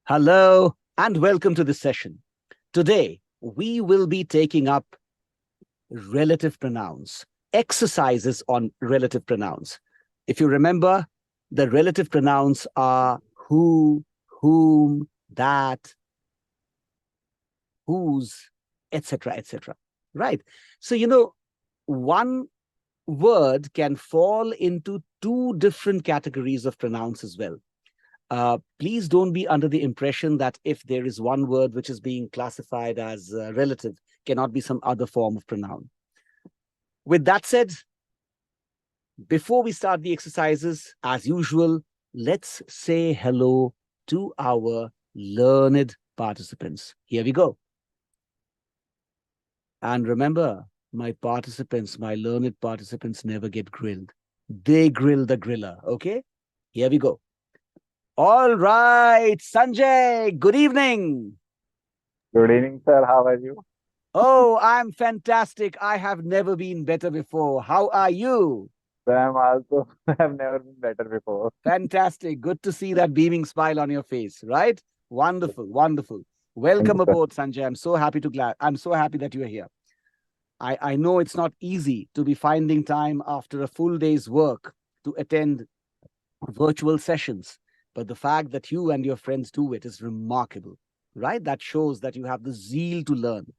Hello and welcome to this session. Today, we will be taking up relative pronouns, exercises on relative pronouns. If you remember, the relative pronouns are who, whom, that, whose, etc., etc. Right? So, one word can fall into two different categories of pronouns as well. Please don't be under the impression that if there is one word which is being classified as relative, cannot be some other form of pronoun. With that said, before we start the exercises, as usual, let's say hello to our learned participants. Here we go. And remember, my participants, my learned participants never get grilled. They grill the griller, okay? Here we go. All right, Sanjay, good evening. Good evening, sir. How are you? Oh, I'm fantastic. I have never been better before. How are you? So I'm also I've never been better before. Fantastic. Good to see that beaming smile on your face, right? Wonderful, wonderful. Thank Welcome you, sir. aboard, Sanjay. I'm so happy that you're here. I know it's not easy to be finding time after a full day's work to attend virtual sessions, but the fact that you and your friends do it is remarkable, right? That shows that you have the zeal to learn.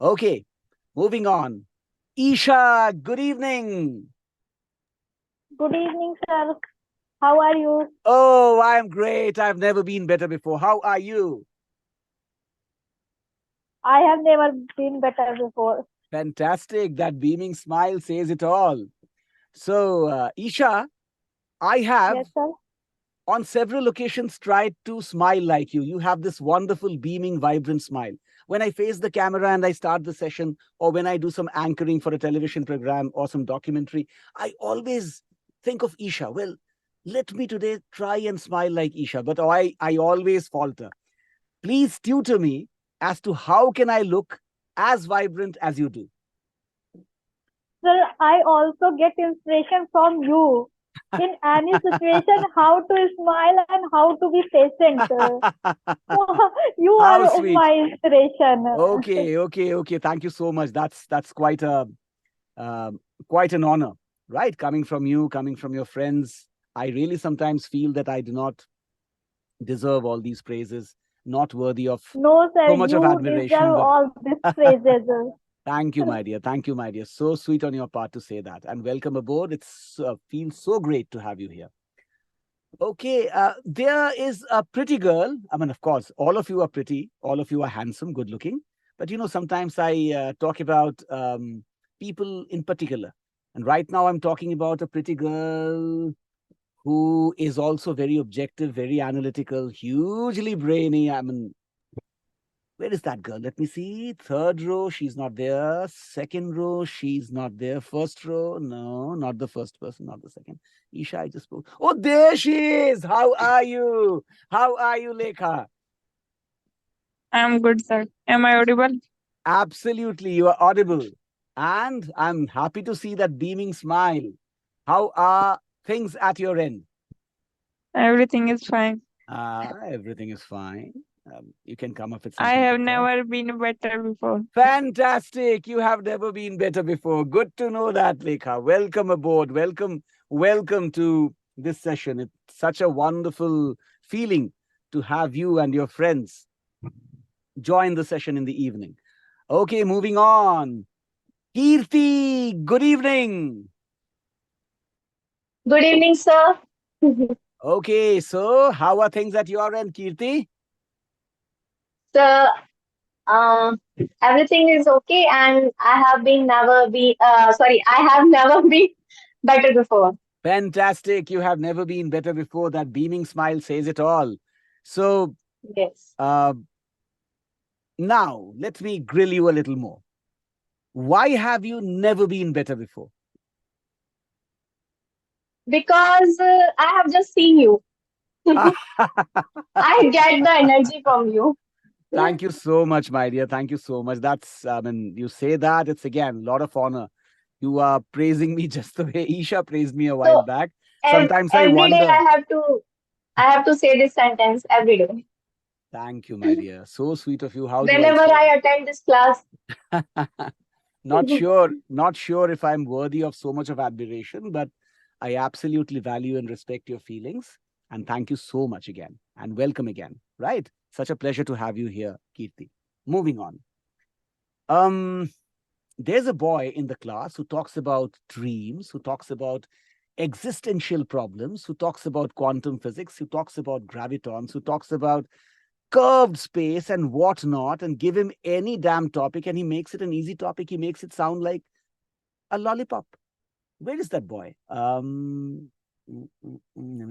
Okay, moving on. Isha, good evening. Good evening, sir. How are you? Oh, I'm great. I've never been better before. How are you? I have never been better before. Fantastic. That beaming smile says it all. So, Isha, I have Yes, sir. on several occasions tried to smile like you. You have this wonderful, beaming, vibrant smile. When I face the camera and I start the session, or when I do some anchoring for a television program or some documentary, I always think of Isha. Well, let me today try and smile like Isha, but I always falter. Please tutor me as to how can I look as vibrant as you do. Sir, I also get inspiration from you. In any situation, how to smile and how to be patient. You How are sweet. my inspiration. Okay. Thank you so much. That's quite a um, quite an honor, right? Coming from you, coming from your friends. I really sometimes feel that I do not deserve all these praises, not worthy of No, sir, so much of you admiration. deserve But all these praises. thank you, my dear. Thank you, my dear. So sweet on your part to say that. And welcome aboard. It's feels so great to have you here. Okay, there is a pretty girl. I mean, of course, all of you are pretty, all of you are handsome, good looking. But sometimes I talk about people in particular. And right now, I'm talking about a pretty girl who is also very objective, very analytical, hugely brainy. I mean, where is that girl? Let me see. Third row, she's not there. Second row, she's not there. First row, no, not the first person, not the second. Isha, I just spoke. Oh, there she is. How are you? How are you, Lekha? I'm good, sir. Am I audible? Absolutely, you are audible. And I'm happy to see that beaming smile. How are things at your end? Everything is fine. Everything is fine. You can come up with I something have better. never been better before. Fantastic. You have never been better before. Good to know that, Lekha. Welcome aboard. Welcome to this session. It's such a wonderful feeling to have you and your friends join the session in the evening. Okay, moving on. Kirti, good evening. Good evening, sir. Okay, so how are things at your end, Kirti? So, um, everything is okay, and I have never been better before. Fantastic. You have never been better before. That beaming smile says it all. So, Yes, uh, now let me grill you a little more. Why have you never been better before? because I have just seen you. I get the energy from you. Thank you so much, my dear. Thank you so much. I mean, you say that, it's again a lot of honor. You are praising me just the way Isha praised me a while So back. Sometimes I every day wonder. I have to say this sentence every day. Thank you, my dear. So sweet of you. How do I Whenever say? I attend this class, Not sure if I'm worthy of so much of admiration, but I absolutely value and respect your feelings. And thank you so much again. And welcome again. Right? Such a pleasure to have you here, Kirti. Moving on. Um, there's a boy in the class who talks about dreams, who talks about existential problems, who talks about quantum physics, who talks about gravitons, who talks about curved space and whatnot, and give him any damn topic and he makes it an easy topic. He makes it sound like a lollipop. Where is that boy? Let me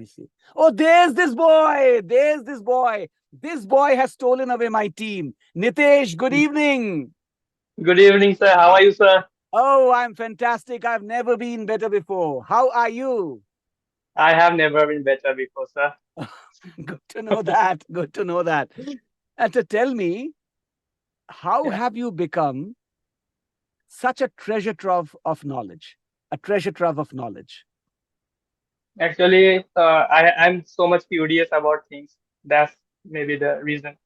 see. Oh, there's this boy. There's this boy. This boy has stolen away my team. Nitesh, good evening. Good evening, sir. How are you, sir? Oh, I'm fantastic. I've never been better before. How are you? I have never been better before, sir. Good to know that. Good to know that. And to tell me, how Yeah. have you become such a treasure trove of knowledge? A treasure trove of knowledge. Actually, I'm so much curious about things. That's maybe the reason.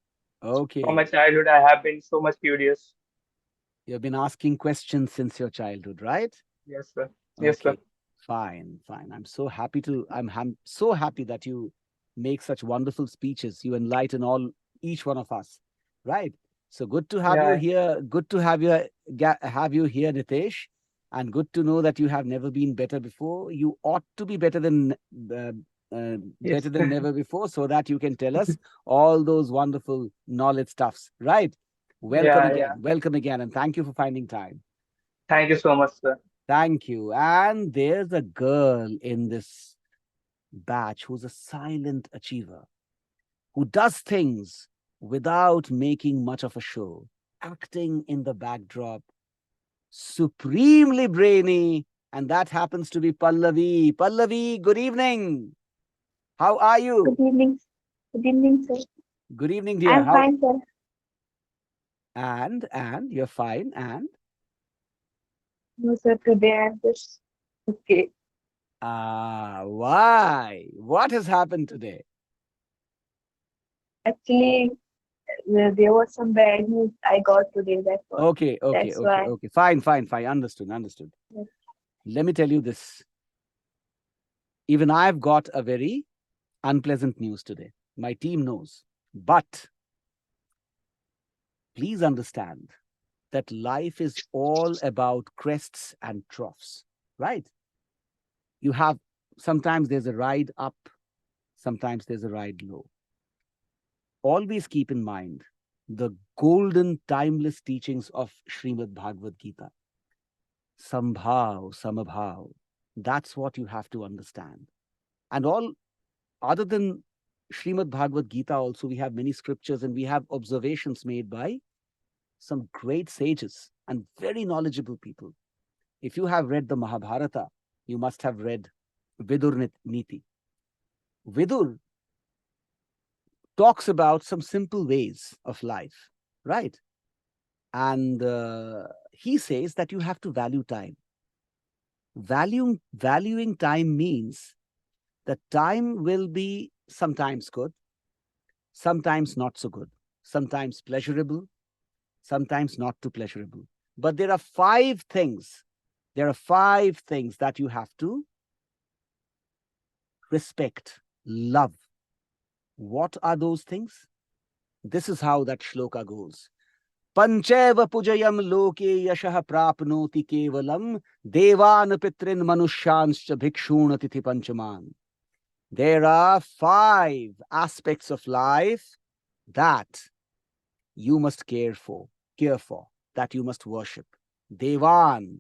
From my Okay. childhood, I have been so much curious. You've been asking questions since your childhood, right? Yes, sir. Yes, sir. Okay. Fine, fine. I'm so happy that you make such wonderful speeches. You enlighten each one of us, right? So good to have you Yeah. here. Good to have you here, Nitesh, and good to know that you have never been better before. You ought to be Yes. better than never before, so that you can tell us all those wonderful knowledge stuffs, right? Welcome Yeah. again. Yeah. Welcome again, and thank you for finding time. Thank you so much, sir. Thank you. And there's a girl in this batch who's a silent achiever, who does things without making much of a show, acting in the backdrop, supremely brainy. And that happens to be Pallavi. Pallavi, good evening. How are good you? evening. Good evening, sir. Good evening, dear. I'm How fine, sir. and you're fine. And No, sir, today I'm just okay. why? What has happened today? Actually, there was some bad news I got today. Okay, okay, That's okay, why. okay. Fine, fine, fine. Understood, understood. Yes. Let me tell you this. Even I've got a very unpleasant news today. My team knows. But please understand that life is all about crests and troughs, right? You have sometimes there's a ride up, sometimes there's a ride low. Always keep in mind the golden, timeless teachings of Srimad Bhagavad Gita. Sambhav, samabhav. That's what you have to understand. And all other than Srimad Bhagavad Gita, also, we have many scriptures and we have observations made by some great sages and very knowledgeable people. If you have read the Mahabharata, you must have read Vidur Niti. Vidur talks about some simple ways of life, right? And he says that you have to value time. Valuing time means that time will be sometimes good, sometimes not so good, sometimes pleasurable, sometimes not too pleasurable. But there are five things. There are five things that you have to respect, love. What are those things? This is how that shloka goes. Pancheva pujayam loke yashah prapnoti kevalam devan pitrin manushanscha bhikshun atithi panchaman. There are five aspects of life that you must care for, that you must worship. Devan,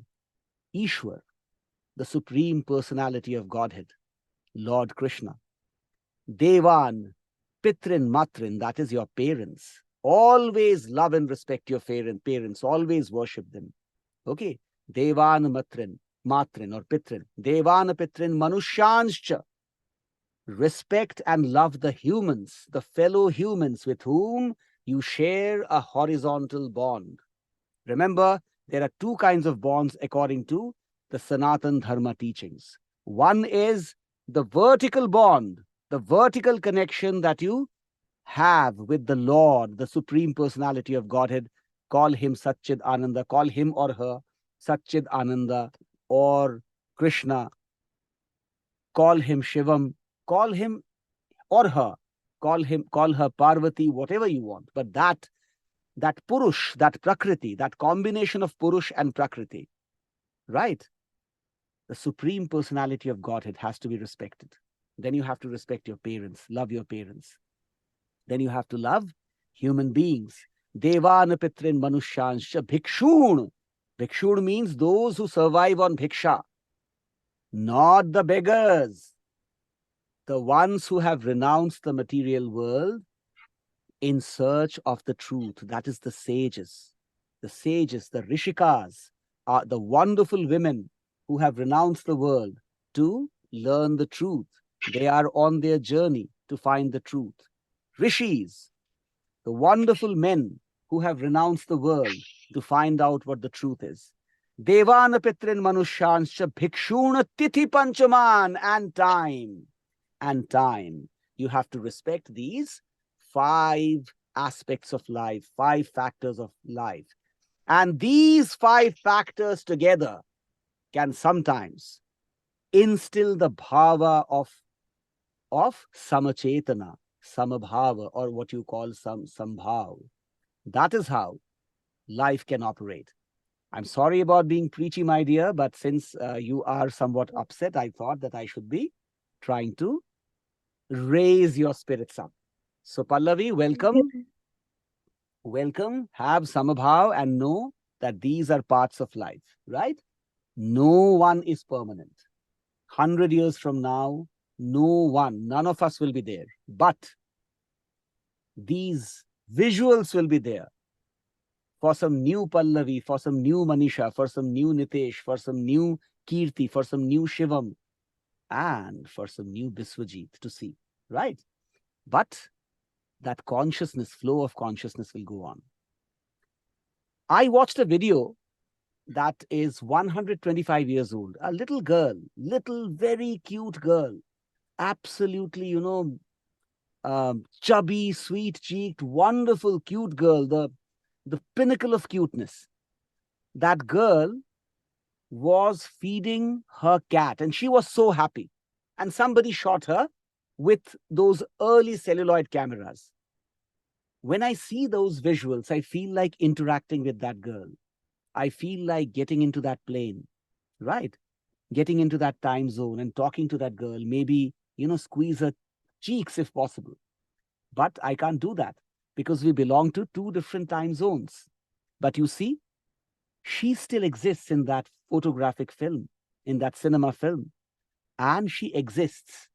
Ishwar, the Supreme Personality of Godhead, Lord Krishna. Devan, Pitrin, Matrin, that is your parents. Always love and respect your parents, always worship them. Okay? Devan, Matrin or Pitrin. Devan, Pitrin, Manushanscha. Respect and love the humans, the fellow humans with whom you share a horizontal bond. Remember, there are two kinds of bonds according to the Sanatan Dharma teachings. One is the vertical bond, the vertical connection that you have with the Lord, the Supreme Personality of Godhead. Call him Satchid Ananda, call him or her Satchid Ananda or Krishna, call him Shivam, call him or her, call her Parvati, whatever you want. But that Purush, that Prakriti, that combination of Purush and Prakriti, right? The Supreme Personality of Godhead has to be respected. Then you have to respect your parents, love your parents. Then you have to love human beings. Devana Pitrin Manushansha Bhikshun. Bhikshun means those who survive on bhiksha, not the beggars. The ones who have renounced the material world in search of the truth. That is the sages. The sages, the rishikas, are the wonderful women who have renounced the world to learn the truth. They are on their journey to find the truth. Rishis, the wonderful men who have renounced the world to find out what the truth is. Devana Pitrin Manushanscha Bhikshuna Tithi Panchaman, and time. And time. You have to respect these 5 aspects of life, 5 factors of life. And these 5 factors together can sometimes instill the bhava of samachetana, samabhava, or what you call sambhav. That is how life can operate. I'm sorry about being preachy, my dear, but since you are somewhat upset, I thought that I should be trying to raise your spirits up. So Pallavi, welcome. Welcome. Have samabhav and know that these are parts of life, right? No one is permanent. 100 years from now, none of us will be there. But these visuals will be there for some new Pallavi, for some new Manisha, for some new Nitesh, for some new Kirti, for some new Shivam, and for some new Biswajit to see, right? But that consciousness, flow of consciousness will go on. I watched a video that is 125 years old, a little girl, very cute girl, absolutely, chubby, sweet-cheeked, wonderful, cute girl, the pinnacle of cuteness. That girl was feeding her cat and she was so happy. And somebody shot her with those early celluloid cameras. When I see those visuals, I feel like interacting with that girl. I feel like getting into that plane, right? Getting into that time zone and talking to that girl, maybe, squeeze her cheeks if possible. But I can't do that because we belong to 2 different time zones. But you see, she still exists in that photographic film, in that cinema film. And she exists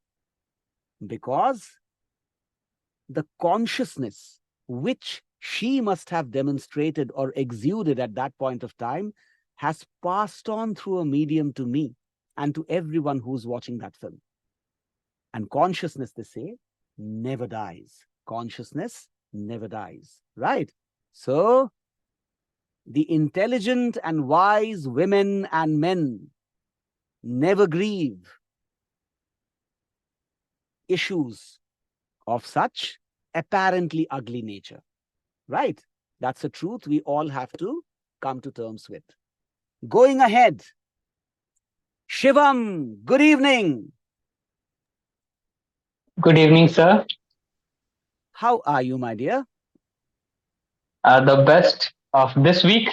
because the consciousness which she must have demonstrated or exuded at that point of time has passed on through a medium to me and to everyone who's watching that film. And consciousness, they say, never dies. Consciousness never dies, right? So, the intelligent and wise women and men never grieve issues of such apparently ugly nature, right? That's a truth we all have to come to terms with. Going ahead, Shivam, good evening. Good evening, sir. How are you, my dear? The best of this week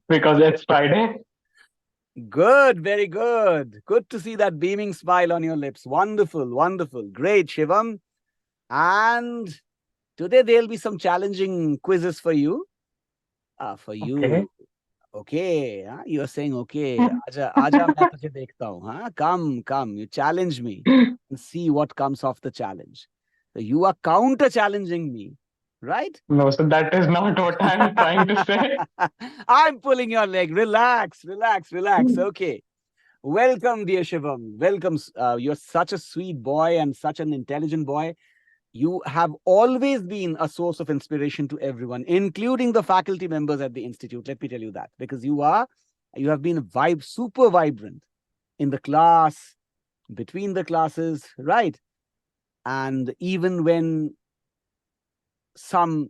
because it's Friday. Good, very good. Good to see that beaming smile on your lips. Wonderful, wonderful. Great, Shivam. And today there'll be some challenging quizzes for you. For you. Okay. You are saying, okay, aja main tujhe dekhta hu. Come. You challenge me and see what comes off the challenge. So you are counter-challenging me, right? No, so that is not what I'm trying to say. I'm pulling your leg. Relax. Okay. Welcome, dear Shivam. Welcome. You're such a sweet boy and such an intelligent boy. You have always been a source of inspiration to everyone, including the faculty members at the Institute. Let me tell you that, because you have been super vibrant in the class, between the classes, right? And even when some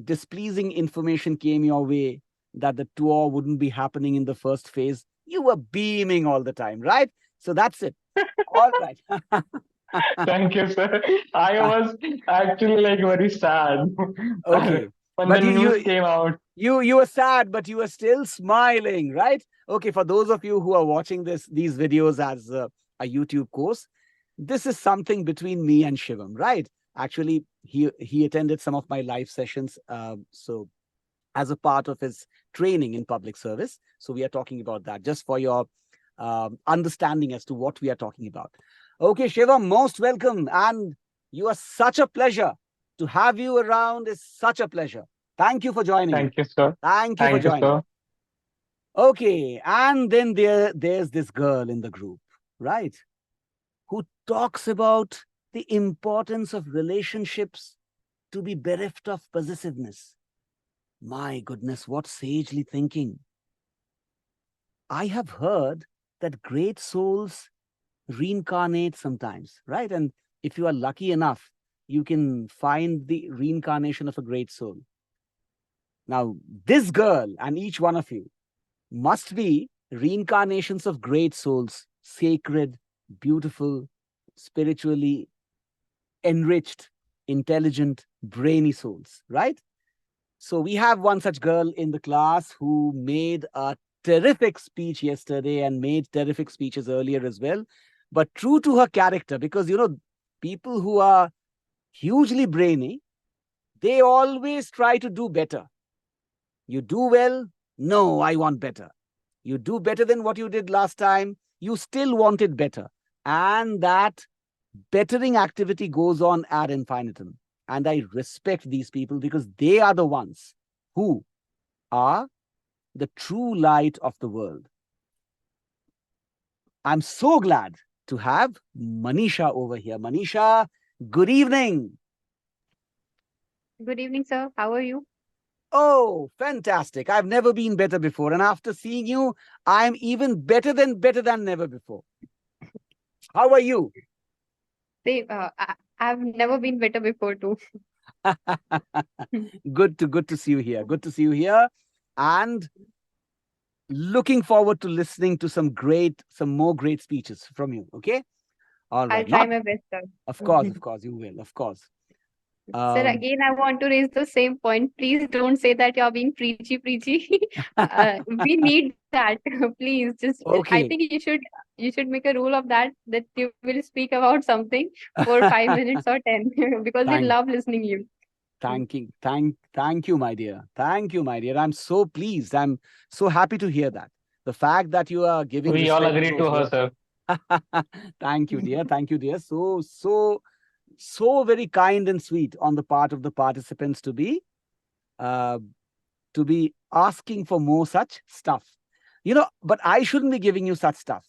displeasing information came your way that the tour wouldn't be happening in the first phase, you were beaming all the time, right? So that's it. All right. Thank you, sir. I was actually like very sad Okay. when the But news came out. you were sad, but you were still smiling, right? Okay, for those of you who are watching these videos as a YouTube course, this is something between me and Shivam, right? Actually, he attended some of my live sessions, so as a part of his training in public service. So we are talking about that just for your understanding as to what we are talking about. Okay, Shivam, most welcome, and you are such a pleasure to have you around. Is such a pleasure. Thank you for joining. Thank you, sir. Thank you for Thank you, joining. sir. Okay, and then there's this girl in the group, right, who talks about the importance of relationships to be bereft of possessiveness. My goodness, what sagely thinking. I have heard that great souls reincarnate sometimes, right? And if you are lucky enough, you can find the reincarnation of a great soul. Now, this girl and each one of you must be reincarnations of great souls, sacred, beautiful, spiritually enriched, intelligent, brainy souls, right? So we have one such girl in the class who made a terrific speech yesterday and made terrific speeches earlier as well. But true to her character, because, people who are hugely brainy, they always try to do better. You do well, no, I want better. You do better than what you did last time, you still want it better. And that bettering activity goes on ad infinitum. And I respect these people because they are the ones who are the true light of the world. I'm so glad to have Manisha over here. Manisha, good evening. Good evening, sir. How are you? Oh, fantastic. I've never been better before. And after seeing you, I'm even better than never before. How are you? Same. I've never been better before too. Good to see you here. Good to see you here. And looking forward to listening to some more great speeches from you. Okay. All I'll right. try Not, my best, sir. of course, you will. Of course. Sir, again, I want to raise the same point. Please don't say that you're being preachy. We need that. Please, just I think Okay. you should make a rule of that you will speak about something for 5 minutes or 10 because we Thank, love listening you. thank you, my dear. Thank you, my dear. I'm so pleased. I'm so happy to hear that. The fact that you are giving We all respect to agree those to her, words. sir. Thank you, dear. Thank you, dear. So very kind and sweet on the part of the participants uh, to be asking for more such stuff. But I shouldn't be giving you such stuff.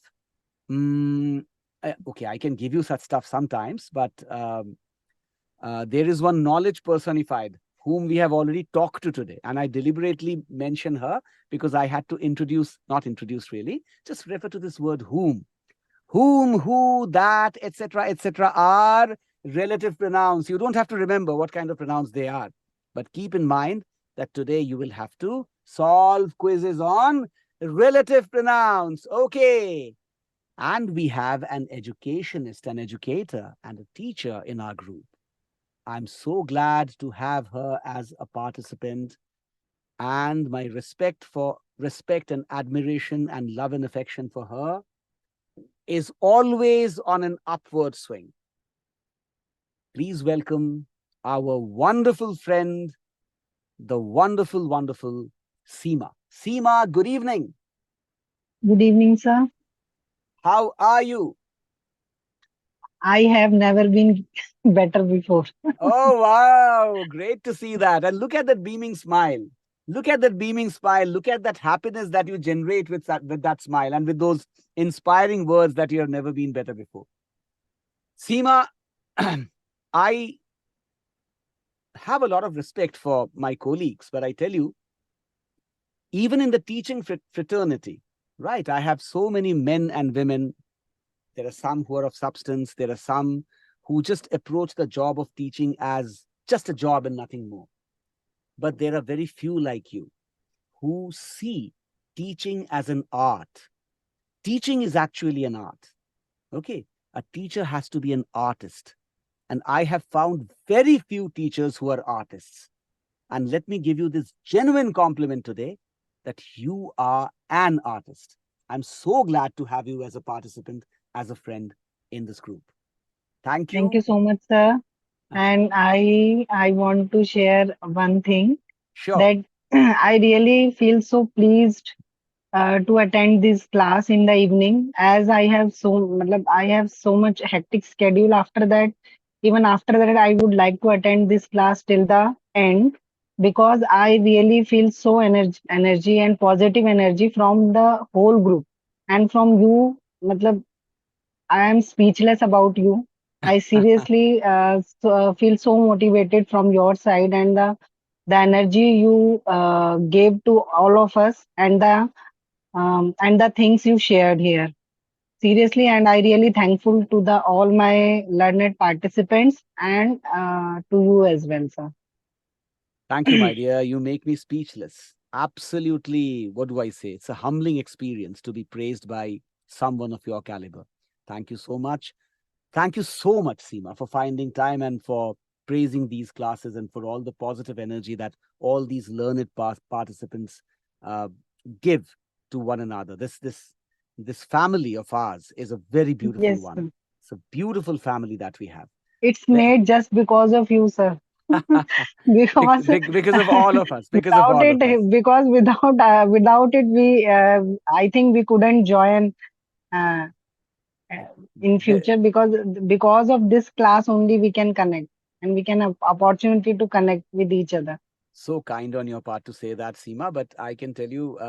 Okay, I can give you such stuff sometimes, but there is one knowledge personified whom we have already talked to today. And I deliberately mention her because I had to not introduce really, just refer to this word whom. Whom, who, that, etc., are relative pronouns. You don't have to remember what kind of pronouns they are. But keep in mind that today you will have to solve quizzes on relative pronouns. Okay. And we have an educationist, an educator, and a teacher in our group. I'm so glad to have her as a participant, and my respect and admiration and love and affection for her is always on an upward swing. Please welcome our wonderful friend, the wonderful, wonderful Seema. Seema, good evening. Good evening, sir. How are you? I have never been better before. Oh, wow. Great to see that. And look at that beaming smile. Look at that beaming smile. Look at that happiness that you generate with that smile and with those inspiring words that you have never been better before. Seema, I have a lot of respect for my colleagues, but I tell you, even in the teaching fraternity, I have so many men and women. There are some who are of substance. There are some who just approach the job of teaching as just a job and nothing more. But there are very few like you who see teaching as an art. Teaching is actually an art. Okay. A teacher has to be an artist. And I have found very few teachers who are artists. And let me give you this genuine compliment today that you are an artist. I'm so glad to have you as a participant, as a friend in this group. Thank you. Thank you so much, sir. And I want to share one thing Sure. that I really feel so pleased to attend this class in the evening, as I have so much hectic schedule after that. Even after that, I would like to attend this class till the end, because I really feel so energy and positive energy from the whole group and from you. Matlab, I am speechless about you. I seriously feel so motivated from your side, and the energy you gave to all of us, and the things you shared here. Seriously, and I really thankful to the all my learned participants, and to you as well, sir. Thank you, my dear. You make me speechless. Absolutely. What do I say? It's a humbling experience to be praised by someone of your caliber. Thank you so much. Thank you so much, Seema, for finding time and for praising these classes and for all the positive energy that all these learned participants uh, give to one another. This family of ours is a very beautiful Yes, one. sir. It's a beautiful family that we have. It's made just because of you, sir. Because Because of all of us. Because of without all of us. it, because without it, we I think we couldn't join uh, uh, in Ve- future, because of this class only we can connect, and we can have opportunity to connect with each other. So kind on your part to say that, Seema, but I can tell you,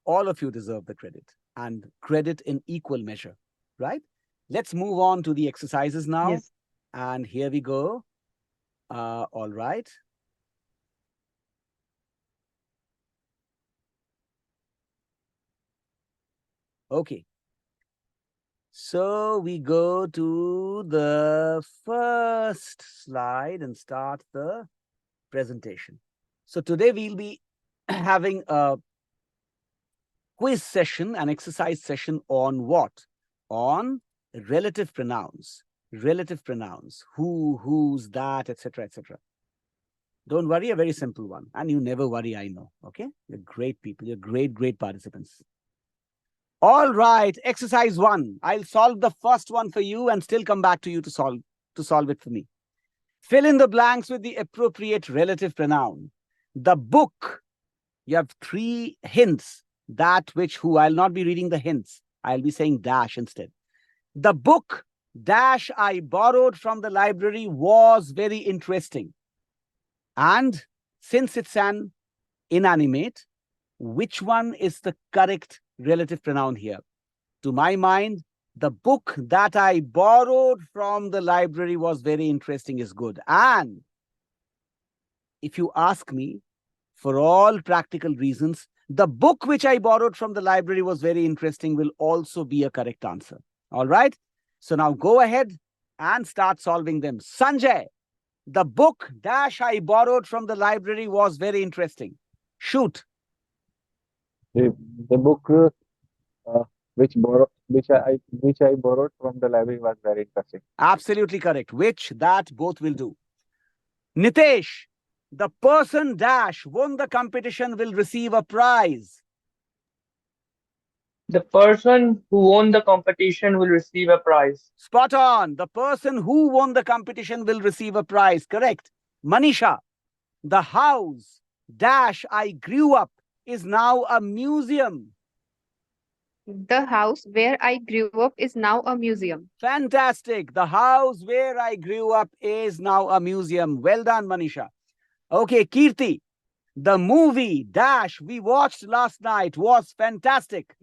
all of you deserve the credit and credit in equal measure, right? Let's move on to the exercises now. Yes. And here we go. All right. Okay. So we go to the first slide and start the presentation. So today we'll be having a quiz session, an exercise session on what? On relative pronouns. Relative pronouns. Who, whose, that, etc., etc. Don't worry, a very simple one. And you never worry, I know. Okay? You're great people. You're great, great participants. All right, exercise 1. I'll solve the first one for you and still come back to you to solve it for me. Fill in the blanks with the appropriate relative pronoun. The book. You have 3 hints. That, which, who. I'll not be reading the hints. I'll be saying dash instead. The book dash I borrowed from the library was very interesting. And since it's an inanimate, which one is the correct relative pronoun here? To my mind, the book that I borrowed from the library was very interesting is good. And if you ask me, for all practical reasons, the book which I borrowed from the library was very interesting will also be a correct answer. All right? So now go ahead and start solving them. Sanjay, the book dash I borrowed from the library was very interesting. Shoot. The, the book uh, which I borrowed from the library was very interesting. Absolutely correct. Which, that, both will do. Nitesh, the person dash won the competition will receive a prize. The person who won the competition will receive a prize. Spot on. The person who won the competition will receive a prize. Correct. Manisha, the house dash I grew up is now a museum. The house where I grew up is now a museum. Fantastic. The house where I grew up is now a museum. Well done, Manisha. Okay, Kirti, the movie dash we watched last night was fantastic.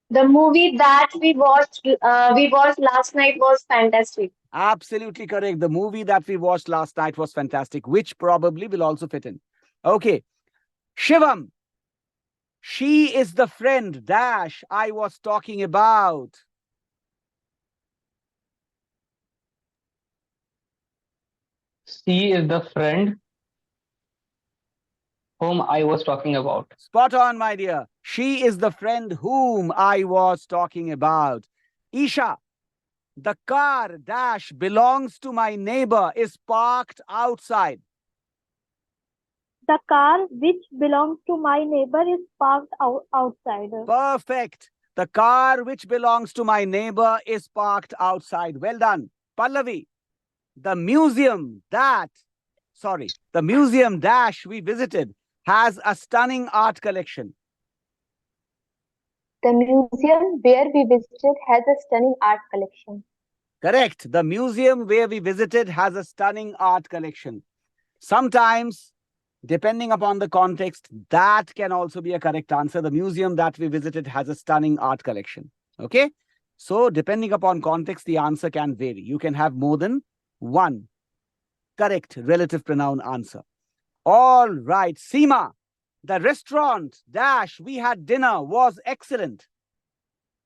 The movie that we watched last night was fantastic. Absolutely correct. The movie that we watched last night was fantastic, which probably will also fit in. Okay. Shivam, she is the friend dash I was talking about. She is the friend whom I was talking about. Spot on, my dear. She is the friend whom I was talking about. Isha, the car dash belongs to my neighbor is parked outside. The car which belongs to my neighbor is parked outside. Perfect. The car which belongs to my neighbor is parked outside. Well done. Pallavi, the museum dash we visited has a stunning art collection. The museum where we visited has a stunning art collection. Correct. The museum where we visited has a stunning art collection. Sometimes, depending upon the context, that can also be a correct answer. The museum that we visited has a stunning art collection. Okay? So, depending upon context, the answer can vary. You can have more than one correct relative pronoun answer. All right. Seema, the restaurant dash we had dinner was excellent.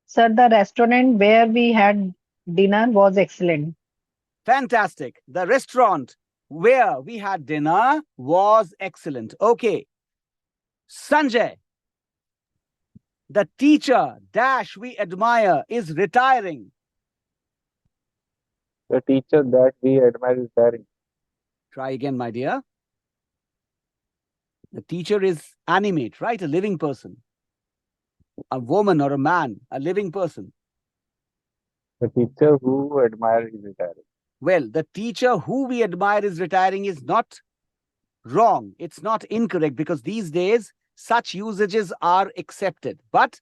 Sir, the restaurant where we had dinner was excellent. Fantastic. The restaurant where we had dinner was excellent. Okay. Sanjay, the teacher dash we admire is retiring. The teacher that we admire is retiring. Try again, my dear. The teacher is animate, right? A living person. A woman or a man, a living person. The teacher who admire is retiring. Well, the teacher who we admire is retiring is not wrong. It's not incorrect because these days such usages are accepted. But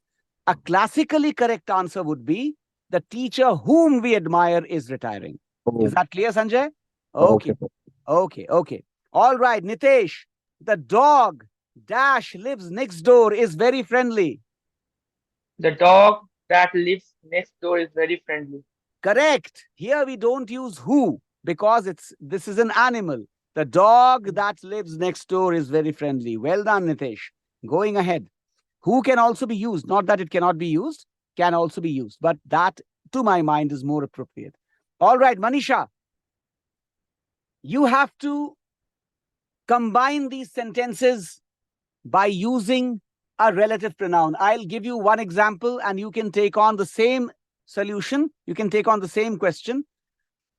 a classically correct answer would be the teacher whom we admire is retiring. Is that clear, Sanjay? Okay. Okay. All right, Nitesh, the dog dash lives next door is very friendly. The dog that lives next door is very friendly. Correct. Here we don't use who because this is an animal. The dog that lives next door is very friendly. Well done, Nitesh. Going ahead. Who can also be used? Not that it cannot be used, can also be used. But that, to my mind, is more appropriate. All right, Manisha. You have to combine these sentences by using a relative pronoun. I'll give you one example and you can take on the same solution. You can take on the same question.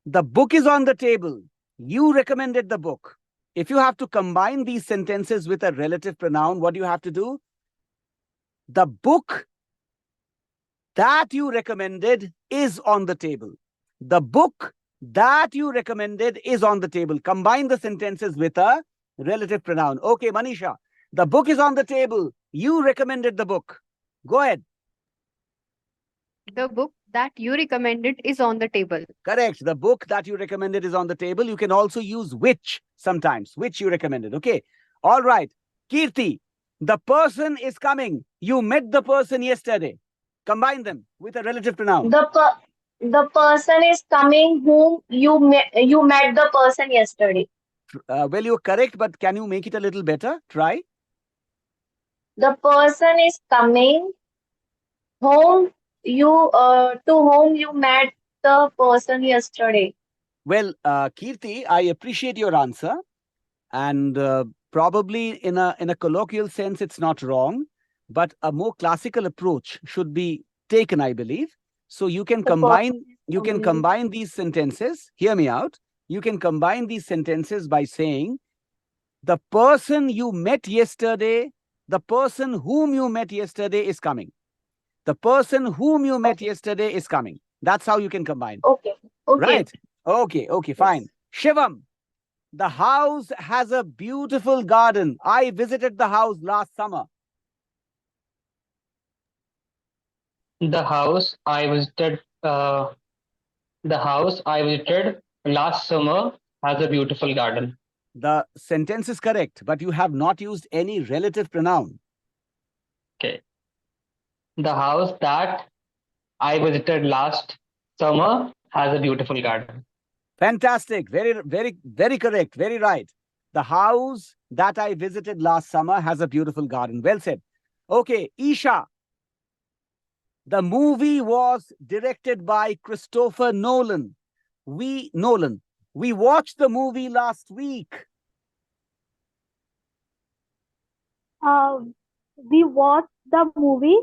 The book is on the table. You recommended the book. If you have to combine these sentences with a relative pronoun, what do you have to do? The book that you recommended is on the table. The book that you recommended is on the table. Combine the sentences with a relative pronoun. Okay, Manisha, the book is on the table. You recommended the book. Go ahead. The book that you recommended is on the table. Correct. The book that you recommended is on the table. You can also use which sometimes, which you recommended. Okay. All right. Kirti, the person is coming. You met the person yesterday. Combine them with a relative pronoun. The person is coming whom you met the person yesterday. Well, you're correct, but can you make it a little better? Try. The person is coming whom to whom you met the person yesterday. Well, Kirti, I appreciate your answer. And probably in a colloquial sense, it's not wrong. But a more classical approach should be taken, I believe. So you can combine these sentences. Hear me out. You can combine these sentences by saying, the person you met yesterday, the person whom you met yesterday is coming. The person whom you met yesterday is coming. That's how you can combine. Okay. Right? Okay, fine. Shivam, the house has a beautiful garden. I visited the house last summer. The house I visited last summer has a beautiful garden. The sentence is correct, but you have not used any relative pronoun. Okay. The house that I visited last summer has a beautiful garden. Fantastic. Very correct. Very right. The house that I visited last summer has a beautiful garden. Well said. Okay, Isha. The movie was directed by Christopher Nolan. We We watched the movie last week. We watched the movie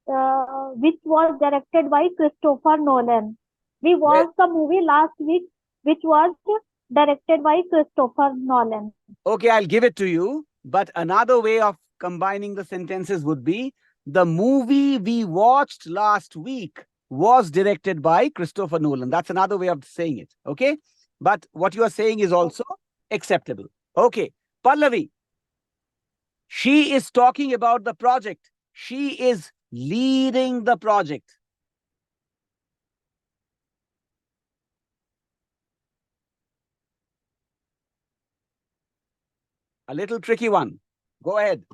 which was directed by Christopher Nolan. We watched the movie last week which was directed by Christopher Nolan. Okay, I'll give it to you. But another way of combining the sentences would be the movie we watched last week was directed by Christopher Nolan. That's another way of saying it. Okay. But what you are saying is also acceptable. Okay. Pallavi. She is talking about the project. She is leading the project. A little tricky one. Go ahead.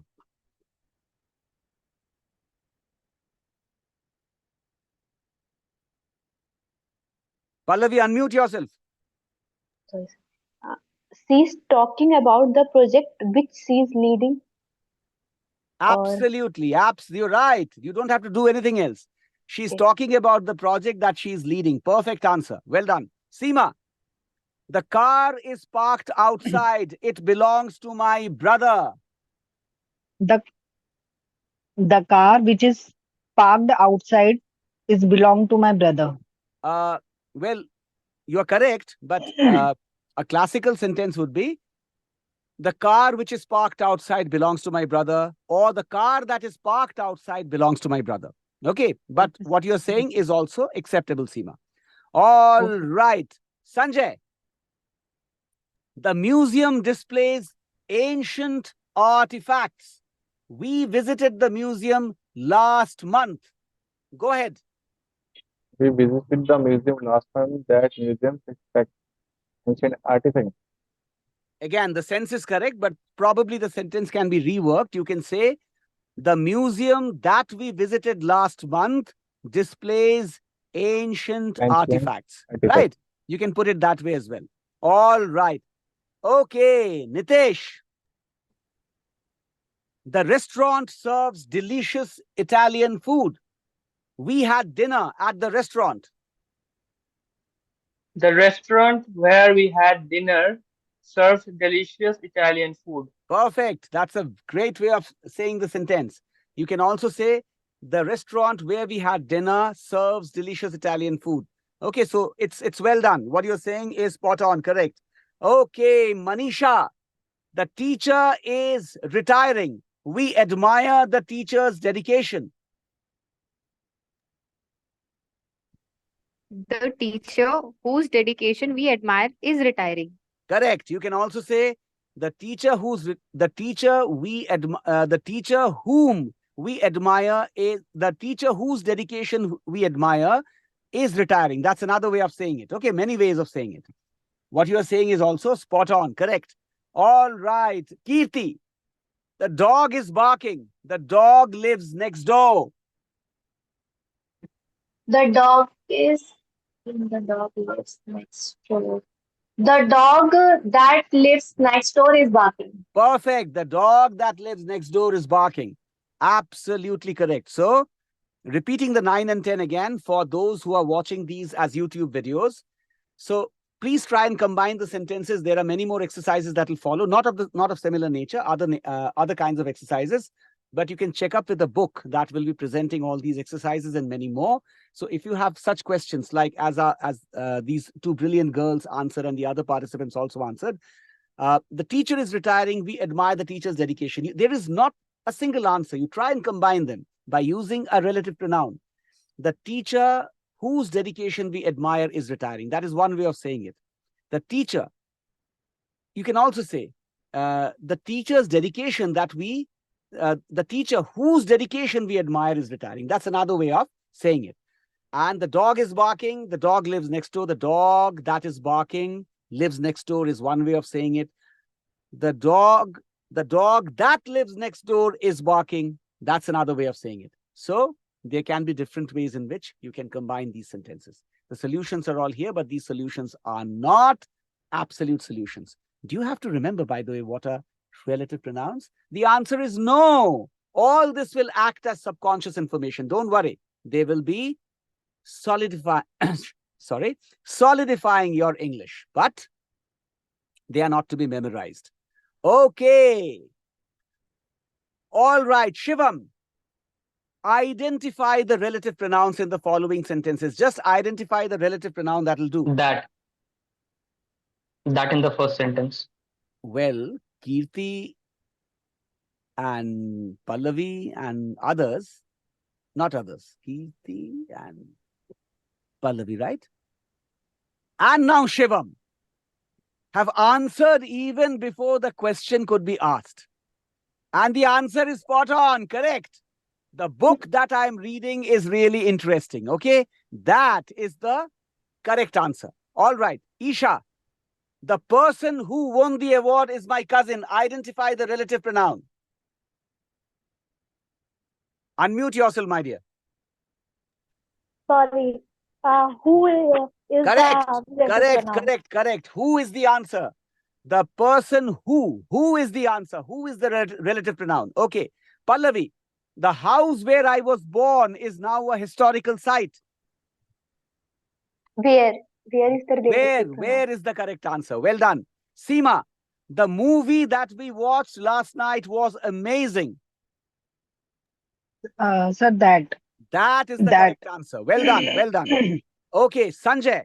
Pallavi, unmute yourself. Sorry. She's talking about the project which she's leading. Absolutely. You're right. You don't have to do anything else. She's talking about the project that she's leading. Perfect answer. Well done. Seema, the car is parked outside. It belongs to my brother. The car which is parked outside is belong to my brother. Well, you're correct, but a classical sentence would be the car which is parked outside belongs to my brother, or the car that is parked outside belongs to my brother. Okay, but what you're saying is also acceptable, Seema. All right. Sanjay, the museum displays ancient artifacts. We visited the museum last month. Go ahead. We visited the museum last month. That museum expects ancient artifacts. Again, the sense is correct, but probably the sentence can be reworked. You can say, the museum that we visited last month displays ancient artifacts. Right? You can put it that way as well. All right. Okay, Nitesh. The restaurant serves delicious Italian food. We had dinner at the restaurant. The restaurant where we had dinner serves delicious Italian food. Perfect. That's a great way of saying the sentence. You can also say, the restaurant where we had dinner serves delicious Italian food. Okay, so it's well done. What you're saying is spot on, correct. Okay, Manisha, the teacher is retiring. We admire the teacher's dedication. The teacher whose dedication we admire is retiring. Correct. You can also say the teacher whom we admire is the teacher whose dedication we admire is retiring. That's another way of saying it. Okay, many ways of saying it. What you are saying is also spot on, correct. All right, Kirti, the dog is barking. The dog lives next door. The dog lives next door. The dog that lives next door is barking. Perfect. The dog that lives next door is barking. Absolutely correct. So, repeating the 9 and 10 again for those who are watching these as YouTube videos. So, please try and combine the sentences. There are many more exercises that will follow, not of similar nature, other kinds of exercises. But you can check up with the book that will be presenting all these exercises and many more. So if you have such questions like as these two brilliant girls answered and the other participants also answered, the teacher is retiring. We admire the teacher's dedication. There is not a single answer. You try and combine them by using a relative pronoun. The teacher whose dedication we admire is retiring. That is one way of saying it. The teacher. You can also say the teacher's dedication the teacher whose dedication we admire is retiring. That's another way of saying it. And the dog is barking. The dog lives next door. The dog that is barking lives next door is one way of saying it. The dog that lives next door is barking. That's another way of saying it. So there can be different ways in which you can combine these sentences. The solutions are all here, but these solutions are not absolute solutions. Do you have to remember, by the way, what are relative pronouns? The answer is no. All this will act as subconscious information. Don't worry. They will be solidifying your English, but they are not to be memorized. Okay. All right, Shivam. Identify the relative pronouns in the following sentences. Just identify the relative pronoun, that'll do. That in the first sentence. Well, Kirti and Pallavi and others, not others, Kirti and Pallavi, right? And now Shivam have answered even before the question could be asked. And the answer is spot on, correct? The book that I'm reading is really interesting, okay? That is the correct answer. All right, Isha, the person who won the award is my cousin. Identify the relative pronoun. Unmute yourself, my dear. Sorry. Who is Correct, the relative pronoun? correct. Who is the answer? The person who. Who is the answer? Who is the relative pronoun? Okay. Pallavi, the house where I was born is now a historical site. Where? Where is the relative pronoun? Where is the correct answer? Well done. Seema, the movie that we watched last night was amazing. Sir, that. That is the That. correct answer. Well done, well done. Okay, Sanjay,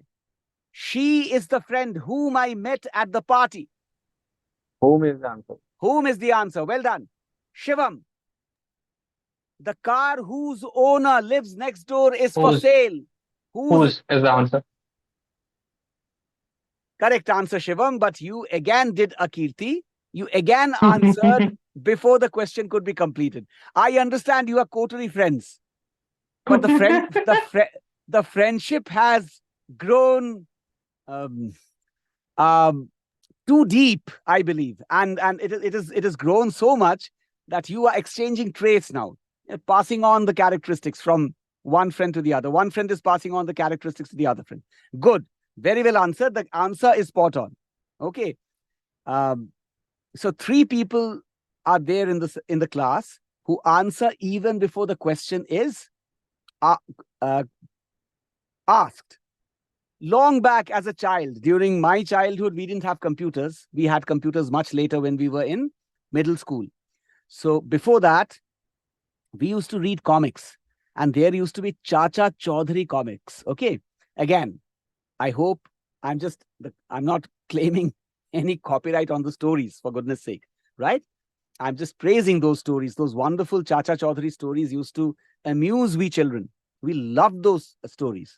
she is the friend whom I met at the party. Whom is the answer? Whom is the answer? Well done. Shivam, the car whose owner lives next door is for Whose? sale. Whose is the answer? Correct answer, Shivam, but you again did a Kirti. You again answered before the question could be completed. I understand you are coterie friends, but the friendship has grown too deep, I believe, and it has grown so much that you are exchanging traits now, passing on the characteristics from one friend to the other. One friend is passing on the characteristics to the other friend. Good, very well answered. The answer is spot on. Okay, so 3 people are there in the class who answer even before the question is asked. Long back as a child, during my childhood, we didn't have computers. We had computers much later when we were in middle school. So before that, we used to read comics, and there used to be Chacha Chaudhary comics. Okay. Again, I hope I'm not claiming any copyright on the stories, for goodness sake, right? I'm just praising those stories. Those wonderful Chacha Chaudhary stories used to amuse we children. We loved those stories.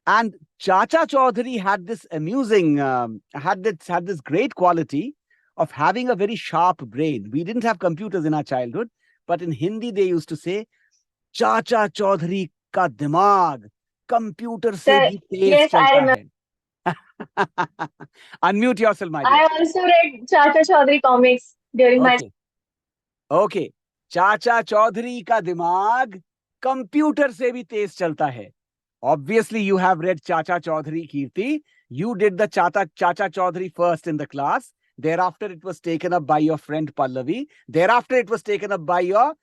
And Chacha Chaudhary had this amusing, had this great quality of having a very sharp brain. We didn't have computers in our childhood, but in Hindi they used to say, Chacha Chaudhary ka dimag computer se bhi tez Yes, I chalta remember. hai. Unmute yourself, my dear. I also read Chacha Chaudhary comics during my. Okay. Chacha Chaudhary ka dimag computer se bhi tez chalta hai. Obviously, you have read Chacha Chaudhary, Kirti. You did the Chacha Chaudhary first in the class. Thereafter, it was taken up by your friend Pallavi. Thereafter, it was taken up by your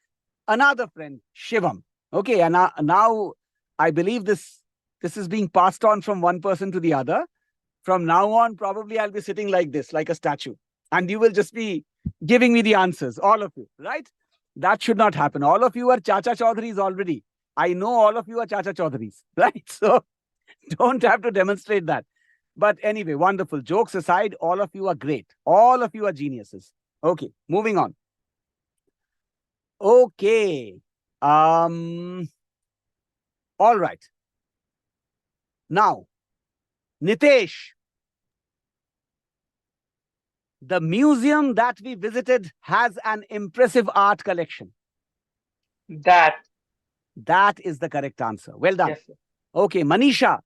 another friend, Shivam. Okay, and now I believe this is being passed on from one person to the other. From now on, probably I'll be sitting like this, like a statue. And you will just be giving me the answers, all of you, right? That should not happen. All of you are Chacha Chaudharys already. I know all of you are Chacha Chaudharys, right? So don't have to demonstrate that. But anyway, wonderful. Jokes aside, all of you are great. All of you are geniuses. Okay, moving on. Okay. All right. Now, Nitesh, the museum that we visited has an impressive art collection. That is the correct answer. Well done. Yes, sir. Okay, Manisha,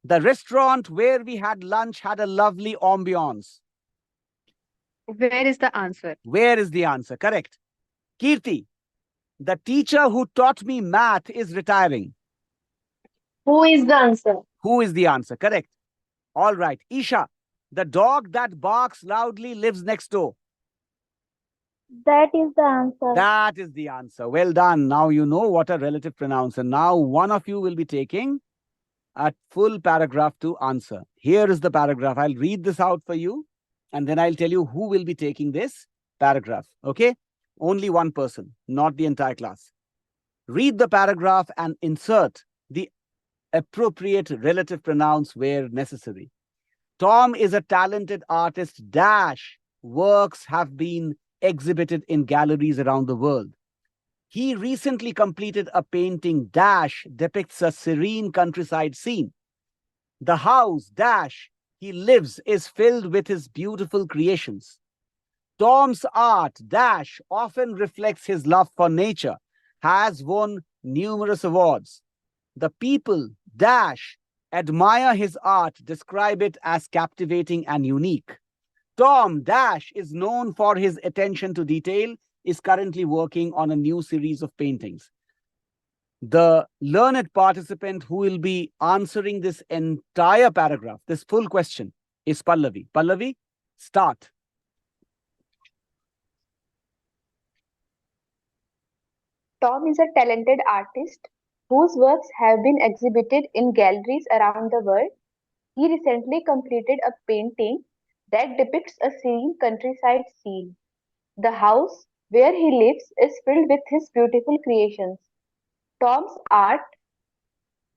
the restaurant where we had lunch had a lovely ambiance. Where is the answer? Where is the answer? Correct. Kirti, the teacher who taught me math is retiring. Who is the answer? Who is the answer? Correct. All right. Isha, the dog that barks loudly lives next door. That is the answer. That is the answer. Well done. Now you know what are relative pronouns. And now one of you will be taking a full paragraph to answer. Here is the paragraph. I'll read this out for you, and then I'll tell you who will be taking this paragraph. Okay? Only one person, not the entire class. Read the paragraph and insert the appropriate relative pronouns where necessary. Tom is a talented artist. Dash works have been exhibited in galleries around the world. He recently completed a painting. Dash depicts a serene countryside scene. The house Dash he lives is filled with his beautiful creations. Tom's art Dash often reflects his love for nature, has won numerous awards. The people Dash admire his art, describe it as captivating and unique. Tom Dash is known for his attention to detail, is currently working on a new series of paintings. The learned participant who will be answering this entire paragraph, this full question, is Pallavi. Pallavi, start. Tom is a talented artist whose works have been exhibited in galleries around the world. He recently completed a painting that depicts a serene countryside scene. The house where he lives is filled with his beautiful creations. Tom's art,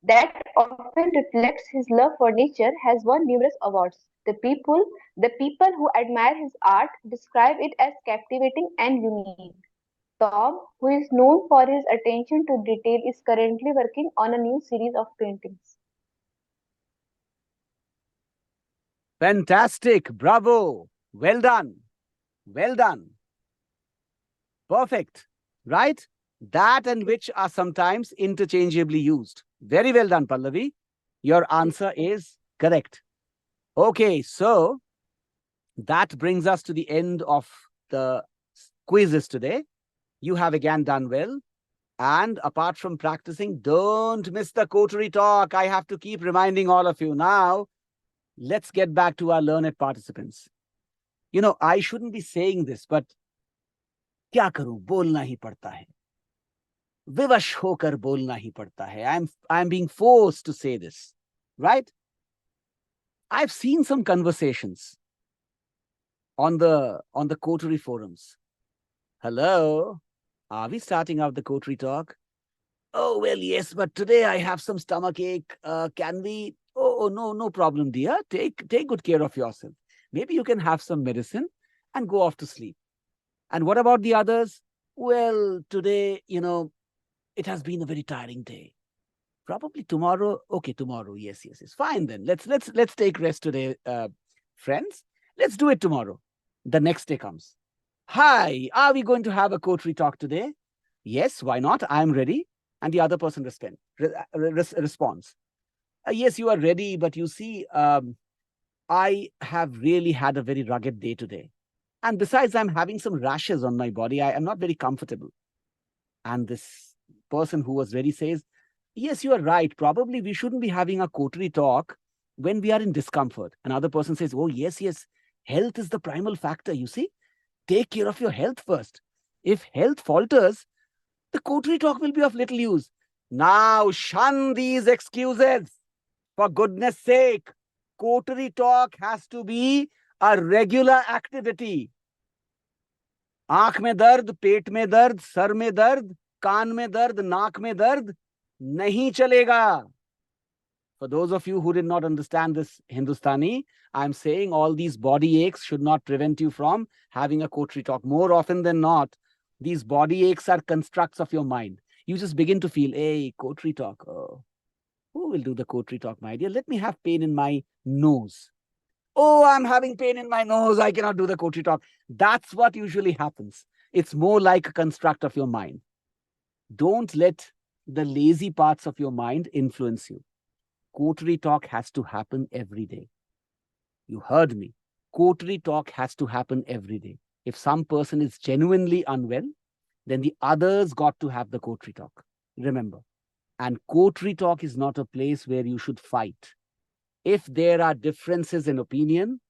that often reflects his love for nature, has won numerous awards. The people who admire his art describe it as captivating and unique. Tom, who is known for his attention to detail, is currently working on a new series of paintings. Fantastic. Bravo. Well done. Well done. Perfect. Right? That and which are sometimes interchangeably used. Very well done, Pallavi. Your answer is correct. Okay, so that brings us to the end of the quizzes today. You have again done well. And apart from practicing, don't miss the coterie talk. I have to keep reminding all of you. Now, let's get back to our learned participants. You know, I shouldn't be saying this, but क्या करूं, बोलना ही पड़ता है. विवश होकर बोलना ही पड़ता है. I'm being forced to say this, right? I've seen some conversations on the coterie forums. Hello, are we starting out the coterie talk? Oh, well, yes, but today I have some stomach ache. Can we? Oh, no, no problem, dear. Take good care of yourself. Maybe you can have some medicine and go off to sleep. And what about the others? Well, today, it has been a very tiring day. Probably tomorrow. Okay, tomorrow. Yes. Fine then. Let's take rest today, friends. Let's do it tomorrow. The next day comes. Hi, are we going to have a coterie talk today? Yes, why not? I'm ready. And the other person responds. Yes, you are ready, but you see, I have really had a very rugged day today. And besides, I'm having some rashes on my body. I am not very comfortable. And this person who was ready says, yes, you are right. Probably we shouldn't be having a coterie talk when we are in discomfort. Another person says, oh, yes. Health is the primal factor, you see. Take care of your health first. If health falters, the coterie talk will be of little use. Now, shun these excuses. For goodness sake, coterie talk has to be a regular activity. आंख में दर्द, पेट में दर्द, sir में दर्द, कान में दर्द, नाक में दर्द नहीं चलेगा. For those of you who did not understand this Hindustani, I'm saying all these body aches should not prevent you from having a coterie talk. More often than not, these body aches are constructs of your mind. You just begin to feel, hey, coterie talk. Oh, who will do the coterie talk, my dear? Let me have pain in my nose. Oh, I'm having pain in my nose. I cannot do the coterie talk. That's what usually happens. It's more like a construct of your mind. Don't let the lazy parts of your mind influence you. Coterie talk has to happen every day. You heard me. Coterie talk has to happen every day. If some person is genuinely unwell, then the others got to have the coterie talk. Remember. And coterie talk is not a place where you should fight. If there are differences in opinion,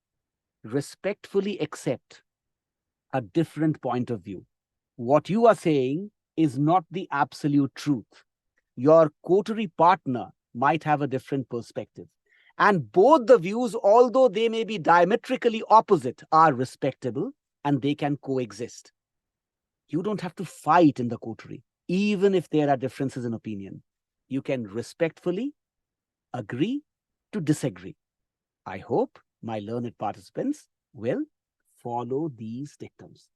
respectfully accept a different point of view. What you are saying is not the absolute truth. Your coterie partner might have a different perspective. And both the views, although they may be diametrically opposite, are respectable and they can coexist. You don't have to fight in the coterie, even if there are differences in opinion. You can respectfully agree to disagree. I hope my learned participants will follow these dictums.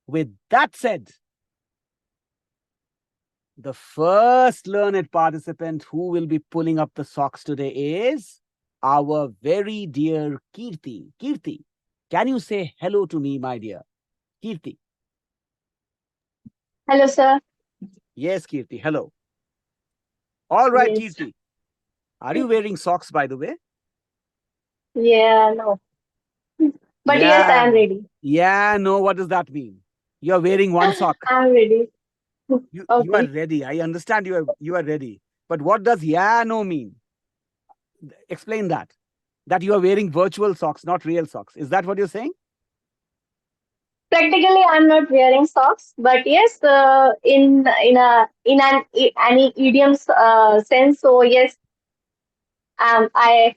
With that said, the first learned participant who will be pulling up the socks today is our very dear Kirti. Kirti, can you say hello to me, my dear? Kirti. Hello, sir. Yes, Kirti, hello. All right, Yes. Kirti. Are you wearing socks, by the way? Yeah, no. But yes, I Yeah. am ready. Yeah, no, what does that mean? You're wearing one sock. I'm ready. You are Okay. ready. I understand you are ready. But what does yeah no mean? Explain that. That you are wearing virtual socks, not real socks. Is that what you're saying? Practically, I'm not wearing socks, but yes, in any idiom's sense. So yes, um, I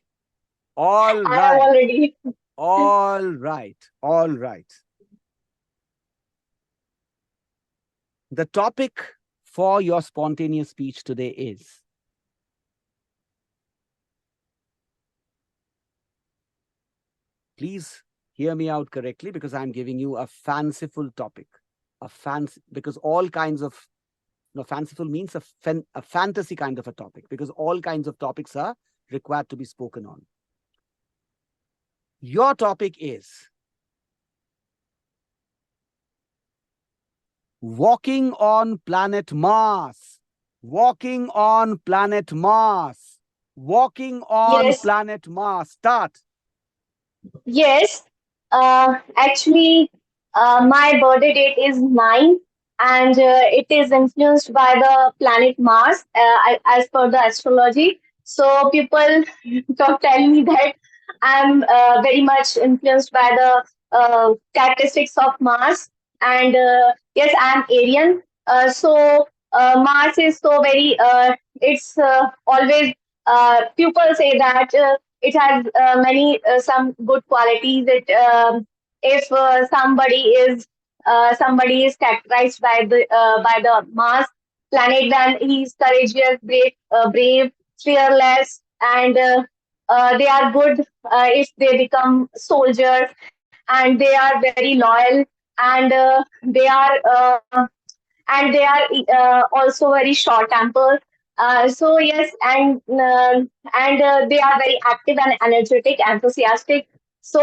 All I am right. already. All right. All right. The topic for your spontaneous speech today is please hear me out correctly because I'm giving you a fanciful topic. Because all kinds of fanciful means a fantasy kind of a topic because all kinds of topics are required to be spoken on. Your topic is walking on planet Mars. Walking on planet Mars. Walking on Yes, planet Mars. Start. yes. Actually, my birthday date is 9, and it is influenced by the planet Mars, as per the astrology. So people tell me that I'm very much influenced by the characteristics of Mars. And yes, I'm Aryan. So Mars is so very. It's always. People say that. It has many some good qualities. If somebody is characterized by the Mars planet, then he's courageous, brave, fearless, and they are good if they become soldiers, and they are very loyal, and they are also very short tempered. So yes, and they are very active and energetic, enthusiastic. So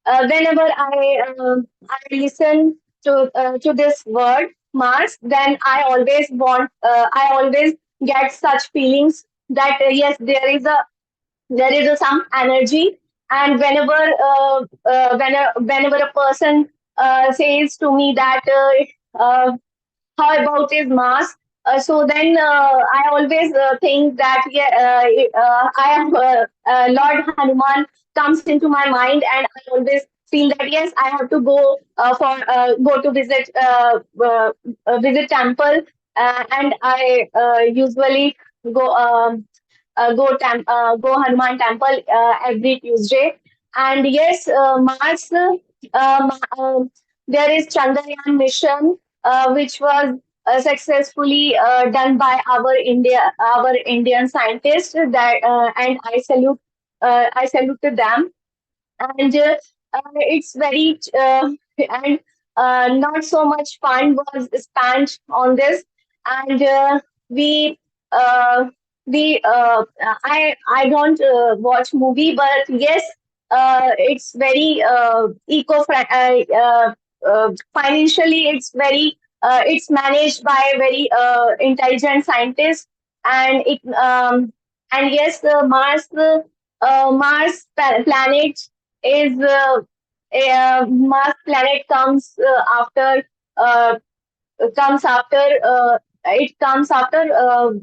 whenever I listen to this word Mars, then I always get such feelings that yes, there is some energy. And whenever a person says to me that how about his Mars? So then I always think that yeah, I am Lord Hanuman comes into my mind, and I always feel that yes, I have to go to visit temple, and I usually go go Hanuman temple every Tuesday. And yes, Mars. There is Chandrayaan mission, which was successfully done by our Indian scientists. And I salute to them. And it's very and not so much fun was spent on this. And we uh, I don't watch movie, but yes, it's very eco financially it's managed by very intelligent scientists. And it and yes, planet is Mars planet uh, comes after it comes after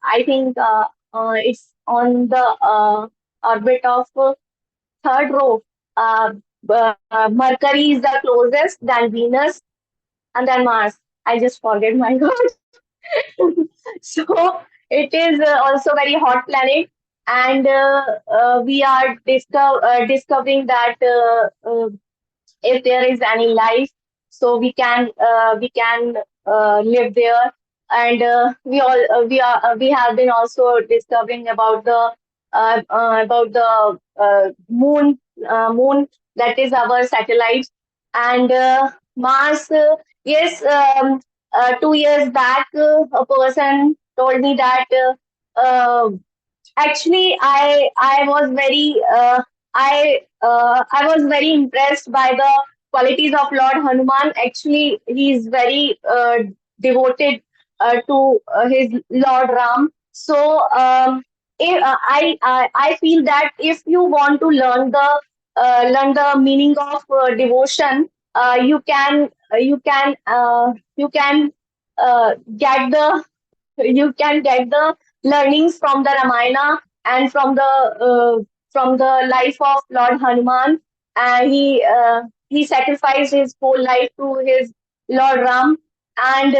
I think it's on the orbit of third row. uh, Mercury is the closest, then Venus, and then Mars. I just forget my god. So It is also very hot planet, and we are discovering that if there is any life, so we can live there. And we have been also discovering about the moon, that is our satellite. And Mars, yes. 2 years back, a person told me that actually I was very I was very impressed by the qualities of Lord Hanuman. Actually, he is very devoted to his Lord Ram. So I feel that if you want to learn the meaning of devotion, you can get the you can get the learnings from the Ramayana and from the life of Lord Hanuman. He sacrificed his whole life to his Lord Ram. And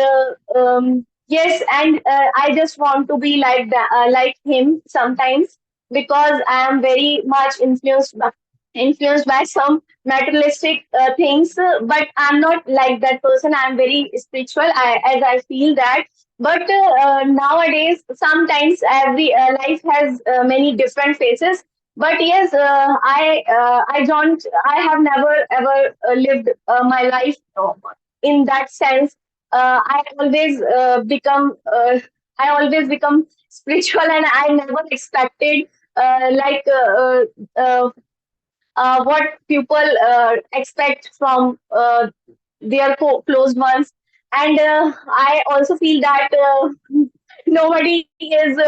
yes, and I just want to be like that, like him sometimes, because I am very much influenced by some materialistic things. But I'm not like that person. I'm very spiritual. As I feel that. But nowadays, sometimes every life has many different phases. But yes, I don't. I have never ever lived my life in that sense. I always become spiritual, and I never expected like what people expect from their close ones. And I also feel that nobody is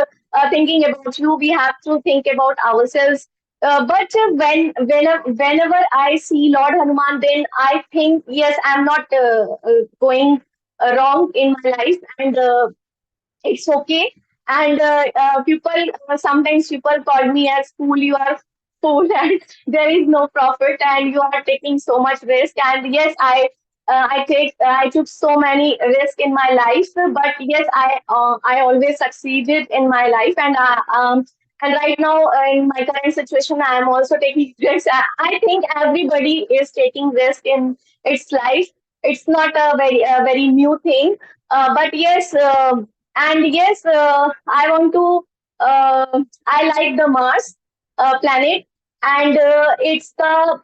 thinking about you. We have to think about ourselves. But whenever I see Lord Hanuman, then I think, yes, I'm not going wrong in my life, and it's okay. And people sometimes people call me as fool. You are fool, and there is no profit, and you are taking so much risk. And yes, I took so many risks in my life, but yes, I always succeeded in my life. And right now, in my current situation, I am also taking risks. I think everybody is taking risk in its life. It's not a very new thing. But yes, and yes, I want to I like the Mars planet. And it's the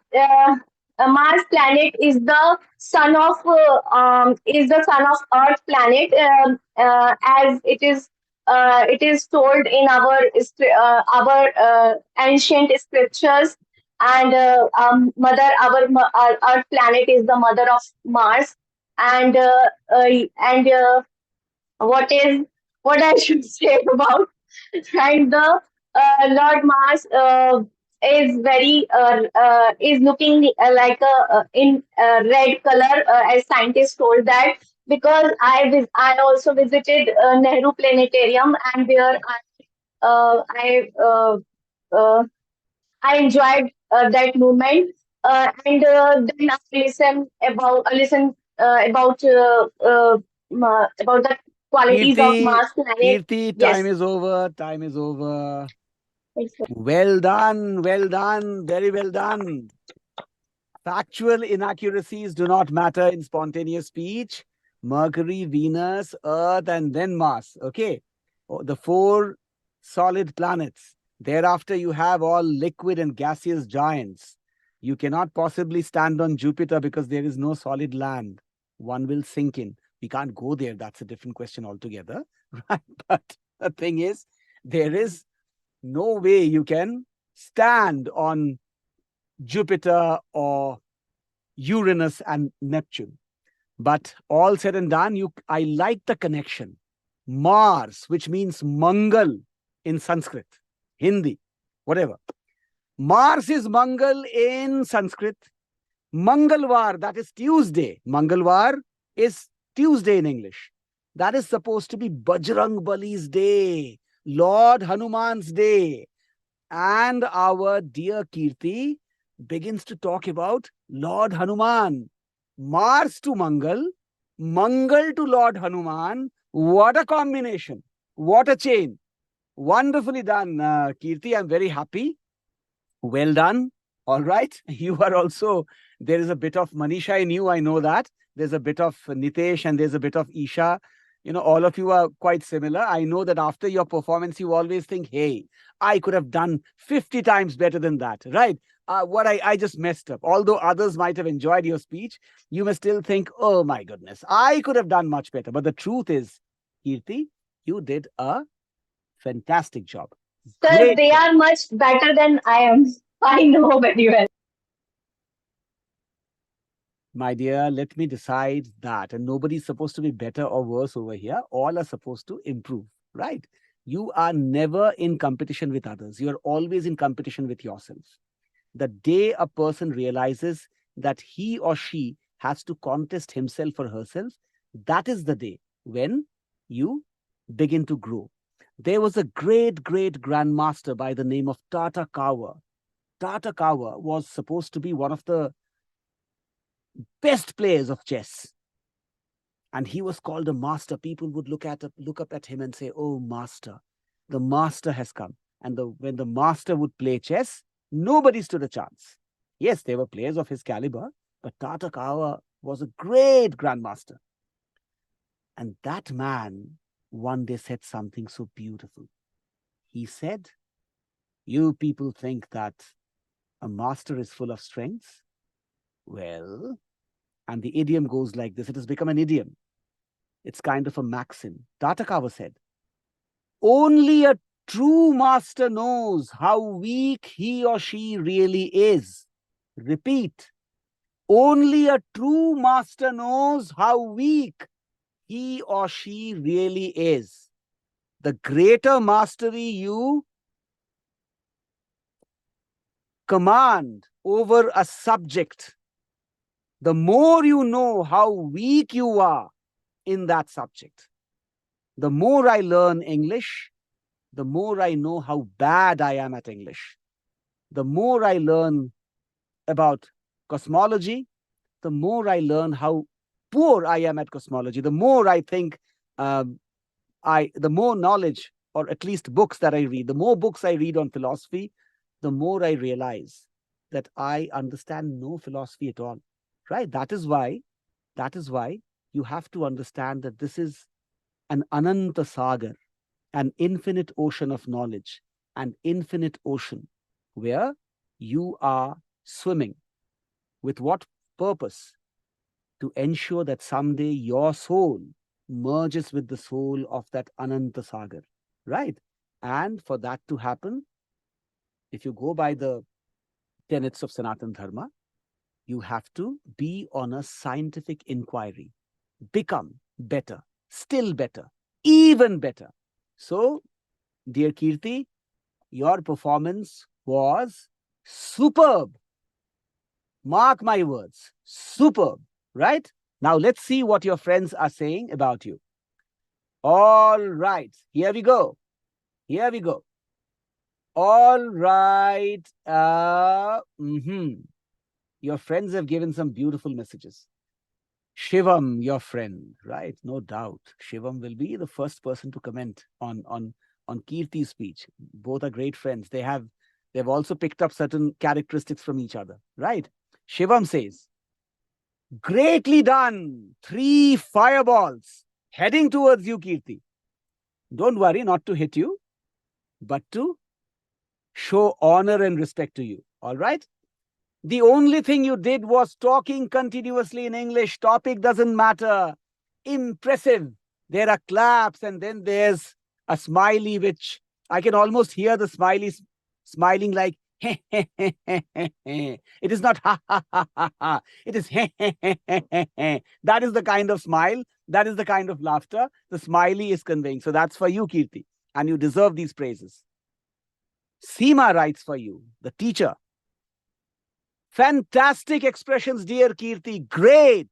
Mars planet is the son of Earth planet, as it is told in our ancient scriptures. And our Earth planet is the mother of Mars. And what is what I should say about. And the Lord Mars is looking like a in red color, as scientists told that, because I also visited Nehru Planetarium, and there I I enjoyed that moment. And then I listen about the qualities of Kirti, Mars planet. Kirti, time Yes, is over. Time is over. it's Well done. Well done. Very well done. Factual inaccuracies do not matter in spontaneous speech. Mercury, Venus, Earth, and then Mars. Okay. The four solid planets. Thereafter, you have all liquid and gaseous giants. You cannot possibly stand on Jupiter because there is no solid land. One will sink in. We can't go there. That's a different question altogether. Right? But the thing is, there is no way you can stand on Jupiter or Uranus and Neptune. But all said and done, I like the connection. Mars, which means Mangal in Sanskrit, Hindi, whatever. Mars is Mangal in Sanskrit. Mangalwar, that is Tuesday. Mangalwar is Tuesday in English. That is supposed to be Bajrang Bali's day, Lord Hanuman's day. And our dear Kirti begins to talk about Lord Hanuman. Mars to Mangal, Mangal to Lord Hanuman. What a combination. What a chain. Wonderfully done, Kirti. I'm very happy. Well done. All right. You are also, there is a bit of Manisha in you. I know that. There's a bit of Nitesh and there's a bit of Isha. You know, all of you are quite similar. I know that after your performance, you always think, hey, I could have done 50 times better than that, right? I just messed up. Although others might have enjoyed your speech, you may still think, oh my goodness, I could have done much better. But the truth is, Kirti, you did a fantastic job. Sir, Great they job. are much better than I am. I know very well. My dear, let me decide that. And nobody's supposed to be better or worse over here. All are supposed to improve, right? You are never in competition with others. You're always in competition with yourself. The day a person realizes that he or she has to contest himself or herself, that is the day when you begin to grow. There was a great, great grandmaster by the name of Tata Kawa. Tata Kawa was supposed to be one of the best players of chess. And he was called a master. People would look up at him and say, oh, master, the master has come. And when the master would play chess, nobody stood a chance. Yes, there were players of his caliber, but Tata Kawa was a great grandmaster. And that man one day said something so beautiful. He said, you people think that a master is full of strengths? Well, and the idiom goes like this. It has become an idiom. It's kind of a maxim. Tata Kawa said, only a true master knows how weak he or she really is. Repeat. Only a true master knows how weak he or she really is. The greater mastery you command over a subject, the more you know how weak you are in that subject. The more I learn English, the more I know how bad I am at English. The more I learn about cosmology, the more I learn how poor I am at cosmology. The more I think, the more knowledge, or at least books that I read, the more books I read on philosophy, the more I realize that I understand no philosophy at all. Right? That is why you have to understand that this is an Ananta Sagar, an infinite ocean of knowledge, an infinite ocean where you are swimming. With what purpose? To ensure that someday your soul merges with the soul of that Ananta Sagar, right? And for that to happen, if you go by the tenets of Sanatana Dharma, you have to be on a scientific inquiry, become better, still better, even better. So, dear Kirti, your performance was superb. Mark my words, superb, right? Now let's see what your friends are saying about you. All right, here we go. Here we go. All right. Your friends have given some beautiful messages. Shivam, your friend, right? No doubt. Shivam will be the first person to comment on Kirti's speech. Both are great friends. They've also picked up certain characteristics from each other, right? Shivam says, greatly done. 3 fireballs heading towards you, Kirti. Don't worry, not to hit you, but to show honor and respect to you. All right? The only thing you did was talking continuously in English. Topic doesn't matter. Impressive. There are claps, and then there's a smiley, which I can almost hear the smiley smiling like, it is not ha ha ha ha ha. It is that is the kind of smile. That is the kind of laughter the smiley is conveying. So that's for you, Kirti. And you deserve these praises. Seema writes for you, the teacher. Fantastic expressions, dear Kirti. Great.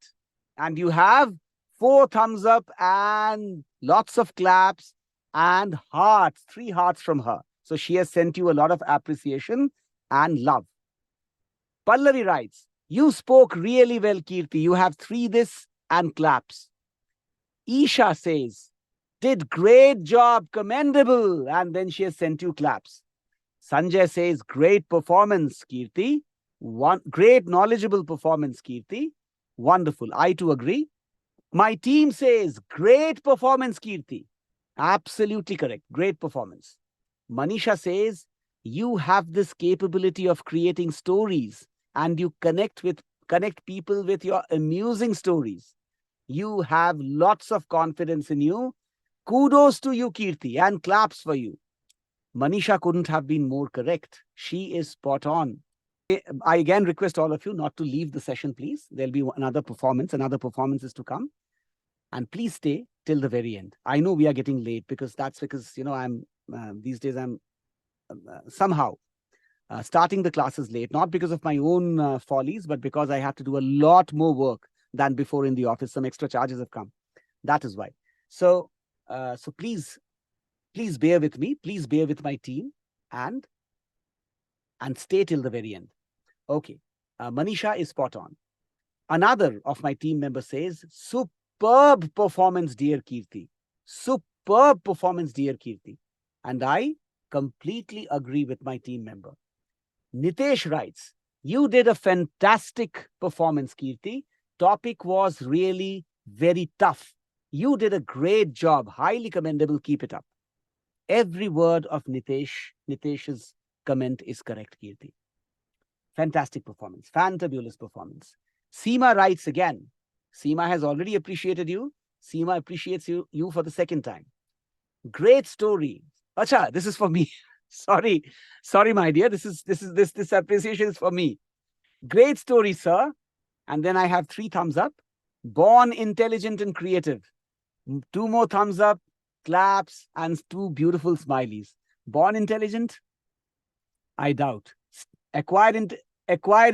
And you have 4 thumbs up and lots of claps and hearts, 3 hearts from her. So she has sent you a lot of appreciation and love. Pallavi writes, you spoke really well, Kirti. You have 3 this and claps. Isha says, did great job, commendable. And then she has sent you claps. Sanjay says, great performance, Kirti. Great knowledgeable performance, Kirti. Wonderful. I too agree. My team says, great performance, Kirti. Absolutely correct. Great performance. Manisha says, you have this capability of creating stories and you connect people with your amusing stories. You have lots of confidence in you. Kudos to you, Kirti, and claps for you. Manisha couldn't have been more correct. She is spot on. I again request all of you not to leave the session, please. There'll be another performance. Another performance is to come. And please stay till the very end. I know we are getting late because I'm these days I'm somehow starting the classes late, not because of my own follies, but because I have to do a lot more work than before in the office. Some extra charges have come. That is why. So please bear with me. Please bear with my team and stay till the very end. Okay. Manisha is spot on. Another of my team members says, superb performance, dear Kirti. Superb performance, dear Kirti. And I completely agree with my team member. Nitesh writes, you did a fantastic performance, Kirti. Topic was really very tough. You did a great job. Highly commendable. Keep it up. Every word of Nitesh's comment is correct, Kirti. Fantastic performance. Fantabulous performance. Seema writes again. Seema has already appreciated you. Seema appreciates you for the second time. Great story. Acha, this is for me. Sorry, my dear. This appreciation is for me. Great story, sir. And then I have 3 thumbs up. Born intelligent and creative. 2 more thumbs up, claps, and 2 beautiful smileys. Born intelligent? I doubt. Acquired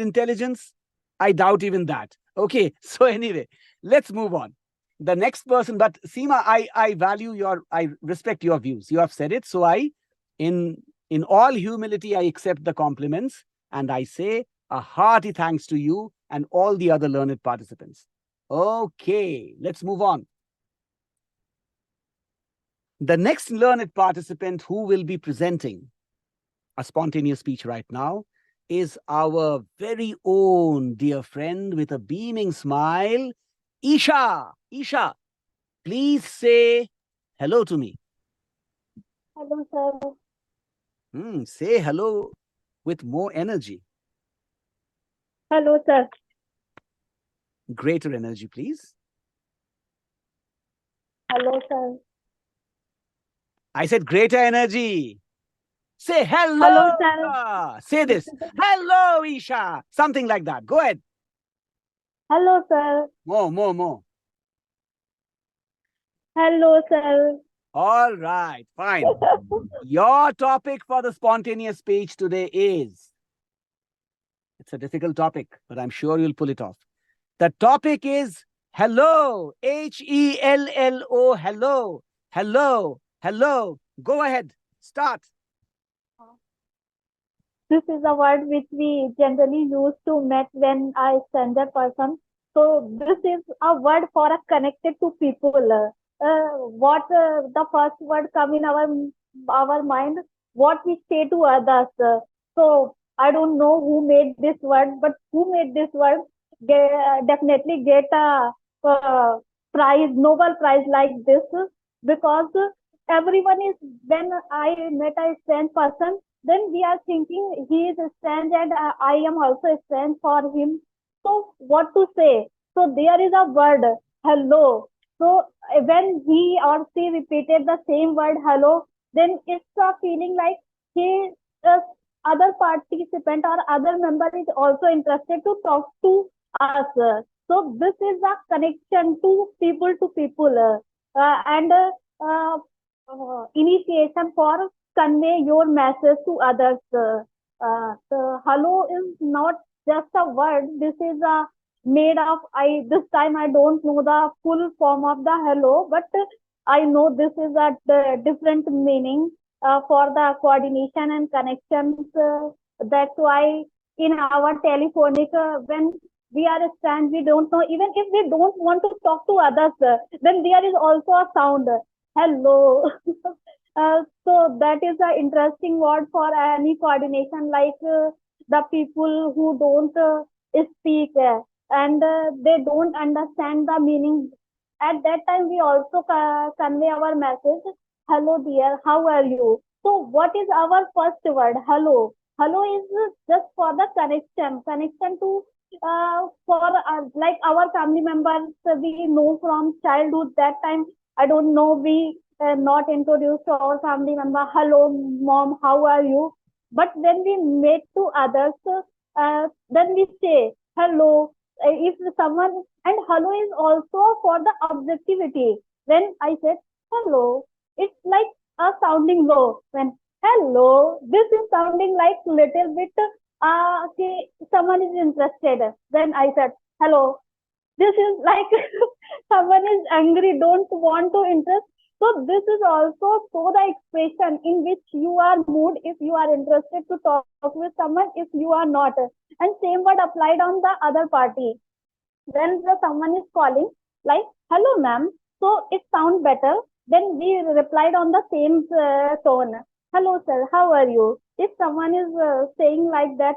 intelligence? I doubt even that. Okay, so anyway, let's move on. The next person, but Seema, I respect your views. You have said it, so in all humility, I accept the compliments and I say a hearty thanks to you and all the other learned participants. Okay, let's move on. The next learned participant who will be presenting a spontaneous speech right now is our very own dear friend with a beaming smile, Isha. Isha, please say hello to me. Hello, sir. Say hello with more energy. Hello, sir. Greater energy, please. Hello, sir. I said greater energy. Say hello. Hello, sir. Say this. Hello, Isha. Something like that. Go ahead. Hello, sir. More. Hello, sir. All right, fine. Your topic for the spontaneous speech today is, it's a difficult topic, but I'm sure you'll pull it off. The topic is hello. Hello. Hello. Hello. Go ahead. Start. This is a word which we generally use to meet when a stranger person. So this is a word for a connected to people. What the first word come in our mind, what we say to others. So I don't know who made this word, but who made this word definitely get a prize, Nobel Prize like this, because everyone is, when I met a strange person, then we are thinking he is strange and I am also strange for him. So what to say? So there is a word, hello. So when he or she repeated the same word hello, then it's a feeling like he, other participant or other member is also interested to talk to us. So this is a connection to people and initiation for convey your message to others. So hello is not just a word. This is a made of, this time I don't know the full form of the hello, but I know this is a different meaning for the coordination and connections. That's why in our telephonic, when we are stand, we don't know, even if we don't want to talk to others, then there is also a sound. hello. So that is an interesting word for any coordination, like the people who don't speak and they don't understand the meaning. At that time, we also convey our message. Hello, dear. How are you? So, what is our first word? Hello. Hello is just for the connection to for like our family members we know from childhood. That time I don't know, we not introduced to our family member. Hello, mom, how are you? But when we meet to others, then we say hello. If someone, and hello is also for the objectivity. When I said hello, it's like a sounding low. When hello, this is sounding like little bit. Okay, someone is interested. When I said hello, this is like someone is angry, don't want to interest. So this is also so the expression in which you are mood if you are interested to talk with someone, if you are not. And same word applied on the other party. When the someone is calling like hello ma'am, so it sounds better. Then we replied on the same tone. Hello sir, how are you? If someone is saying like that,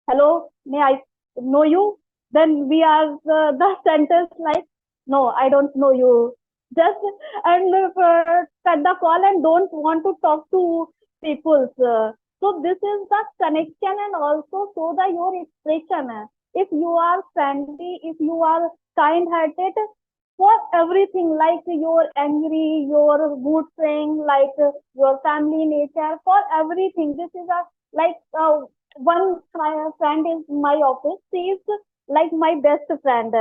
hello, may I know you? Then we are the sentence like, no, I don't know you. Just and cut the call and don't want to talk to people. So this is the connection and also so the your expression. If you are friendly, if you are kind-hearted, for everything like your angry, your mood swing, like your family nature, for everything. This is a like one friend is my office. She is like my best friend,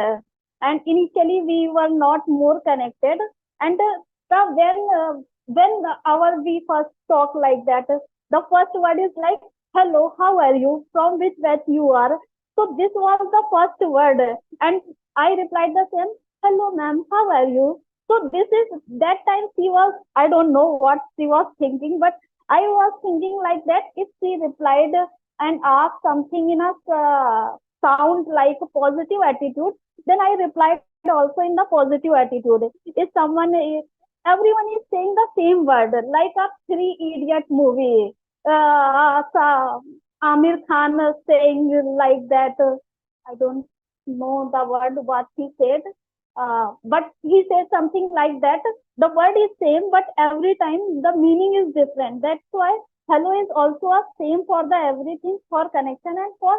and initially we were not more connected. And the when our we first talk like that, the first word is like hello, how are you? From which batch you are? So this was the first word, and I replied the same. Hello, ma'am. How are you? So this is that time she was. I don't know what she was thinking, but I was thinking like that. If she replied and asked something in a sound like a positive attitude, then I replied also in the positive attitude. If someone, everyone is saying the same word, like a Three Idiot movie. Amir Khan saying like that. I don't know the word what he said, but he said something like that. The word is same, but every time the meaning is different. That's why hello is also a same for the everything for connection and for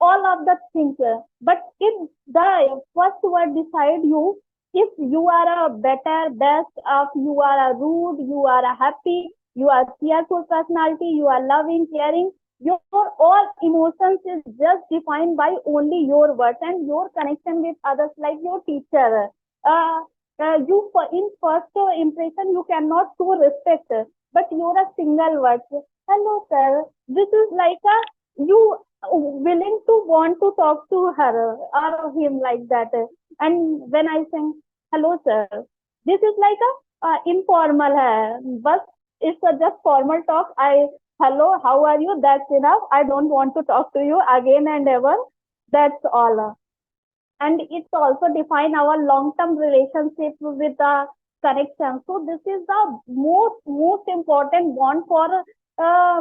all of the things. But if the first word decide you, if you are a better, best, if you are a rude, you are a happy, you are cheerful personality, you are loving, caring, your all emotions is just defined by only your words and your connection with others, like your teacher. Uh, you in first impression you cannot show respect, but you're a single word. Hello, sir. This is like a you willing to want to talk to her or him like that. And when I say hello, sir, this is like a informal hai, but it's a just formal talk. I hello, how are you? That's enough. I don't want to talk to you again and ever. That's all. And it's also define our long-term relationship with the connection. So this is the most important bond for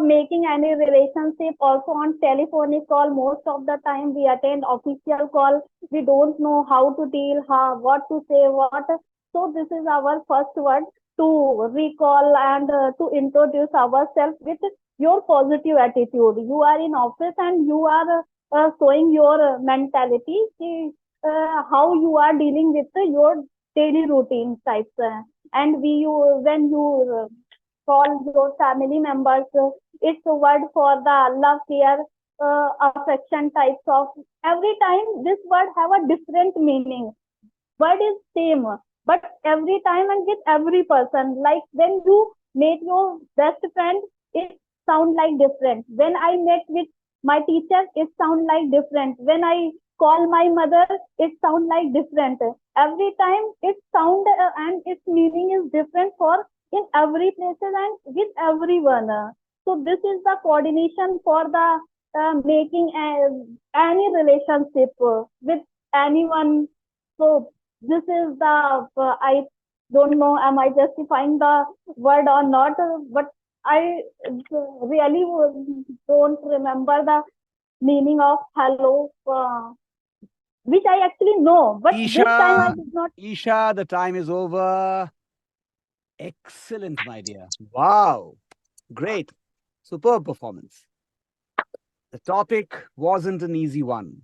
making any relationship. Also on telephonic call, most of the time we attend official call. We don't know how to deal, how what to say, what. So this is our first word to recall and to introduce ourselves with your positive attitude. You are in office and you are showing your mentality, how you are dealing with your daily routine types. And when you call your family members, it's a word for the love, care, affection types of. Every time this word have a different meaning. Word is same, but every time and with every person. Like when you meet your best friend, it sound like different. When I met with my teacher, it sound like different. When I call my mother, it sound like different. Every time it sound and its meaning is different for in every places and with everyone. So this is the coordination for the making any relationship with anyone. So this is the I don't know am I justifying the word or not, but I really don't remember the meaning of hello, which I actually know, but this time I Isha, did not. Isha, the time is over. Excellent, my dear. Wow. Great. Superb performance. The topic wasn't an easy one.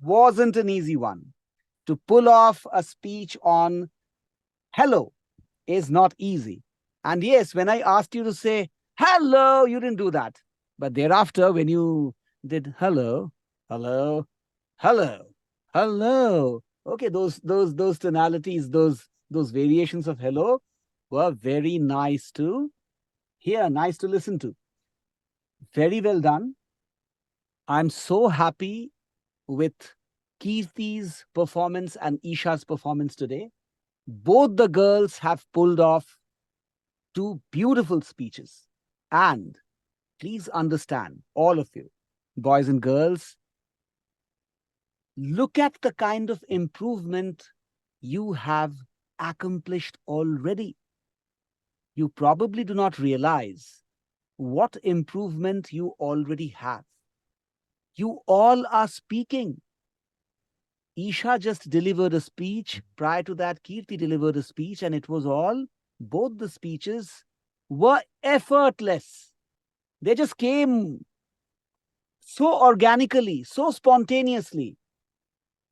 Wasn't an easy one. To pull off a speech on hello is not easy. And yes, when I asked you to say hello, you didn't do that. But thereafter, when you did hello, hello, hello, hello, okay, those tonalities, those variations of hello were very nice to hear, nice to listen to. Very well done. I'm so happy with Kirti's performance and Isha's performance today. Both the girls have pulled off two beautiful speeches. And please understand, all of you, boys and girls, look at the kind of improvement you have accomplished already. You probably do not realize what improvement you already have. You all are speaking. Isha just delivered a speech. Prior to that, Kirti delivered a speech, and it was all, both the speeches were effortless. They just came so organically, so spontaneously.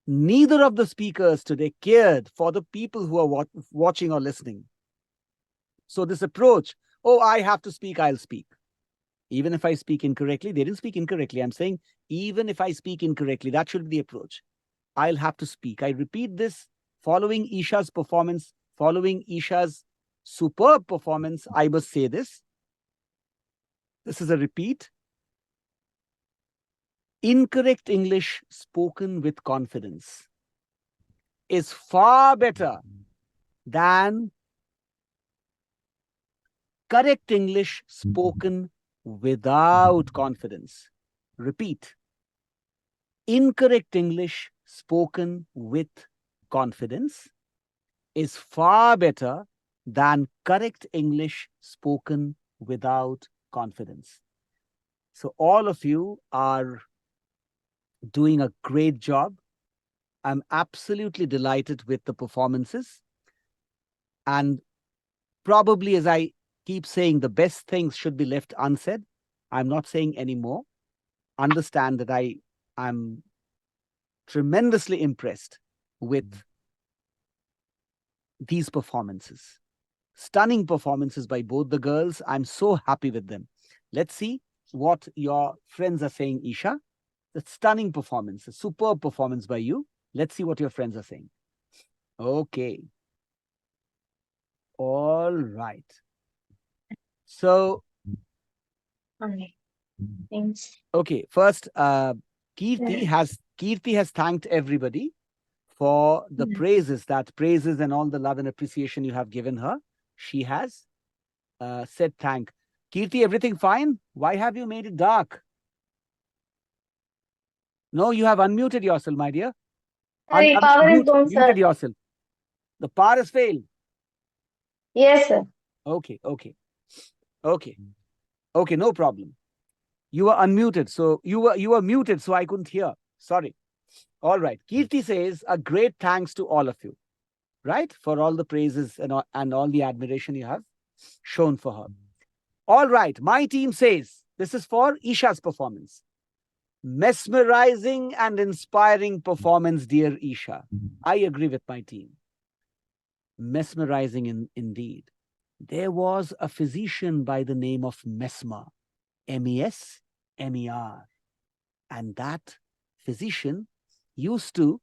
Neither of the speakers today cared for the people who are watching or listening. So this approach, oh, I have to speak, I'll speak. Even if I speak incorrectly, they didn't speak incorrectly. I'm saying, even if I speak incorrectly, that should be the approach. I'll have to speak. I repeat this, following Isha's performance, following Isha's superb performance, I must say this. This is a repeat. Incorrect English spoken with confidence is far better than correct English spoken without confidence. Repeat. Incorrect English spoken with confidence is far better than correct English spoken without confidence. So all of you are doing a great job. I'm absolutely delighted with the performances. And probably, as I keep saying, the best things should be left unsaid. I'm not saying any more. Understand that I'm tremendously impressed with these performances. Stunning performances by both the girls. I'm so happy with them. Let's see what your friends are saying, Isha. The stunning performance, a superb performance by you. Let's see what your friends are saying. Okay. All right. So, Thanks. okay, first, Kirti has thanked everybody for the praises and all the love and appreciation you have given her. She has said thank. Kirti, everything fine? Why have you made it dark? No, you have unmuted yourself, my dear. Sorry, power is gone, Muted sir. yourself. The power has failed. Yes, sir. Okay, no problem. You were unmuted, so you were muted, so I couldn't hear. Sorry. All right. Kirti says a great thanks to all of you, right? For all the praises and all the admiration you have shown for her. All right. My team says this is for Isha's performance. Mesmerizing and inspiring performance, dear Isha. I agree with my team. Mesmerizing indeed. There was a physician by the name of Mesmer, MESMER, and that physician used to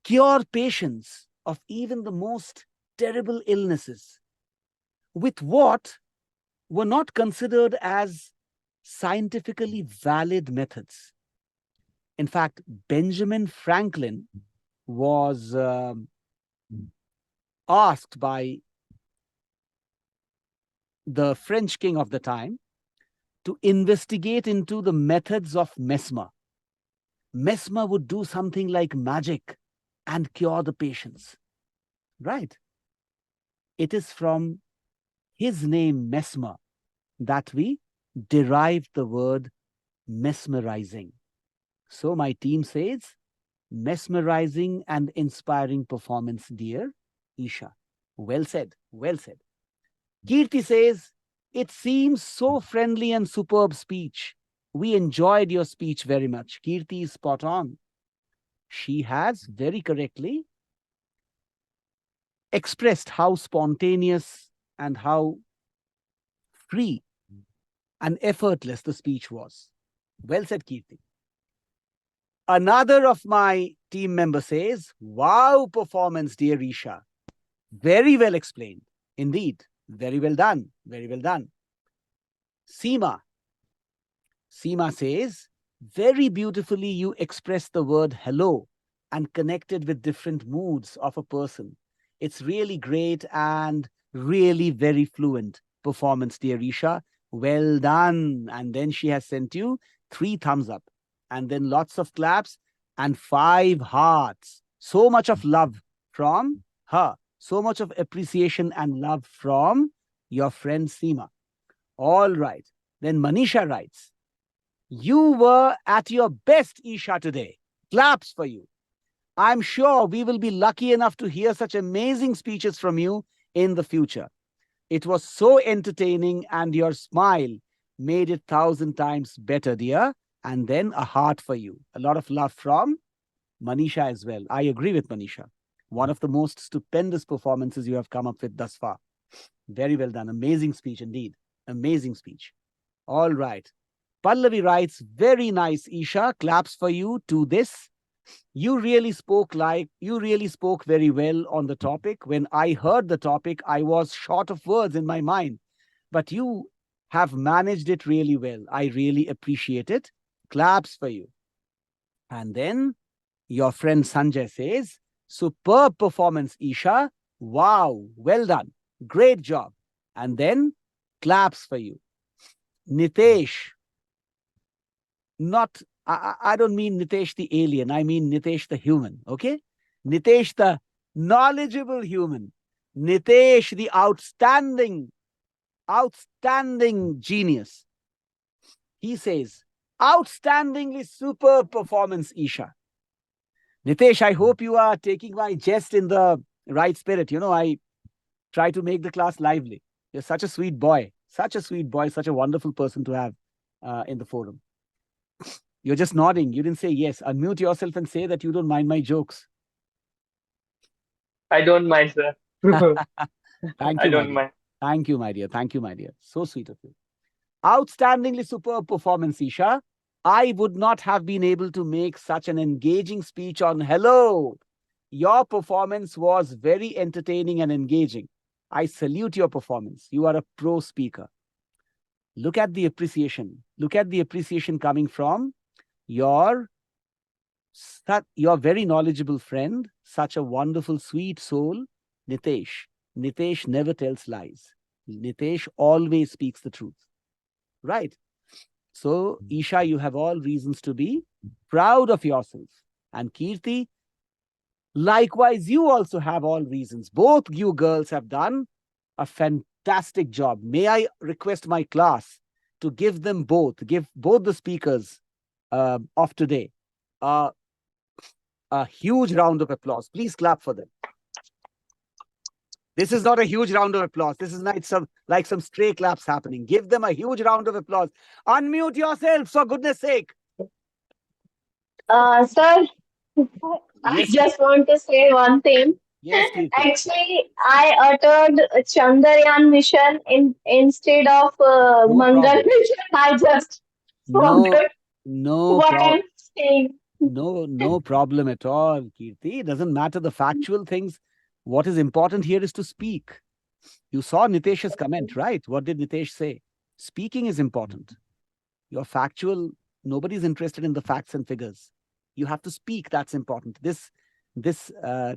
cure patients of even the most terrible illnesses with what were not considered as scientifically valid methods. In fact, Benjamin Franklin was asked by the French king of the time to investigate into the methods of Mesmer. Mesmer would do something like magic and cure the patients. Right. It is from his name, Mesmer, that we derived the word mesmerizing. So my team says, mesmerizing and inspiring performance, dear Isha. Well said. Well said. Kirti says, it seems so friendly and superb speech. We enjoyed your speech very much. Kirti is spot on. She has very correctly expressed how spontaneous and how free and effortless the speech was. Well said, Kirti. Another of my team members says, wow, performance, dear Isha. Very well explained. Indeed. Very well done. Very well done. Seema. Seema says, very beautifully you expressed the word hello and connected with different moods of a person. It's really great and really very fluent performance, dear Isha. Well done. And then she has sent you 3 thumbs up and then lots of claps and 5 hearts. So much of love from her. So much of appreciation and love from your friend Seema. All right. Then Manisha writes, you were at your best, Isha, today. Claps for you. I'm sure we will be lucky enough to hear such amazing speeches from you in the future. It was so entertaining and your smile made it 1,000 times better, dear. And then a heart for you. A lot of love from Manisha as well. I agree with Manisha. One of the most stupendous performances you have come up with thus far. Very well done. Amazing speech indeed. Amazing speech. All right. Pallavi writes, very nice, Isha. Claps for you to this. You really spoke very well on the topic. When I heard the topic, I was short of words in my mind. But you have managed it really well. I really appreciate it. Claps for you. And then your friend Sanjay says, superb performance, Isha. Wow, well done. Great job. And then claps for you. Nitesh, I don't mean Nitesh the alien. I mean Nitesh the human. Okay? Nitesh the knowledgeable human. Nitesh the outstanding genius. He says, outstandingly superb performance, Isha. Nitesh, I hope you are taking my jest in the right spirit. I try to make the class lively. You're such a sweet boy. Such a sweet boy. Such a wonderful person to have in the forum. You're just nodding. You didn't say yes. Unmute yourself and say that you don't mind my jokes. I don't mind, sir. Thank I you, my don't dear. mind. Thank you, my dear. Thank you, my dear. So sweet of you. Outstandingly superb performance, Isha. I would not have been able to make such an engaging speech on hello. Your performance was very entertaining and engaging. I salute your performance. You are a pro speaker. Look at the appreciation. Look at the appreciation coming from your very knowledgeable friend, such a wonderful, sweet soul, Nitesh. Nitesh never tells lies. Nitesh always speaks the truth. Right? So, Isha, you have all reasons to be proud of yourself. And Kirti, likewise, you also have all reasons. Both you girls have done a fantastic job. May I request my class to give both the speakers of today a huge round of applause. Please clap for them. This is not a huge round of applause. This is like some stray claps happening. Give them a huge round of applause. Unmute yourselves, for goodness sake. Sir, I Yes, just want to say one thing. yes, Kirti. Actually, I uttered Chandrayaan mission instead of No Mangal problem. mission. I just No, forgot no what problem. I'm saying. No problem at all, Kirti. It doesn't matter the factual things. What is important here is to speak. You saw Nitesh's comment, right? What did Nitesh say? Speaking is important. Your factual, nobody's interested in the facts and figures. You have to speak. That's important. This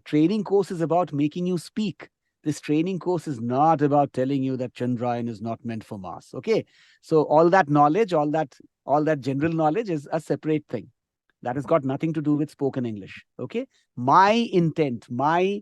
training course is about making you speak. This training course is not about telling you that Chandrayaan is not meant for Mars. Okay, so all that knowledge, all that general knowledge is a separate thing. That has got nothing to do with spoken English. Okay, my intent, my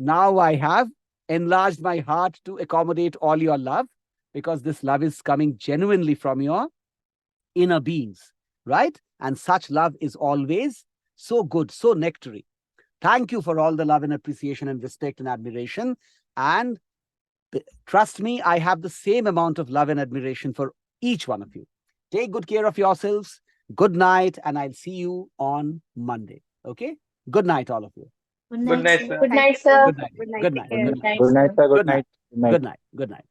Now I have enlarged my heart to accommodate all your love, because this love is coming genuinely from your inner beings, right? And such love is always so good, so nectary. Thank you for all the love and appreciation and respect and admiration. And trust me, I have the same amount of love and admiration for each one of you. Take good care of yourselves. Good night, and I'll see you on Monday. Okay? Good night, all of you. Good Good night, night, sir. sir. Good Thank night, you so sir. much. Good night. Good night. Good night. Take Good care. night. Good night, sir. Good Good night. night. Good night. Good night. Good night.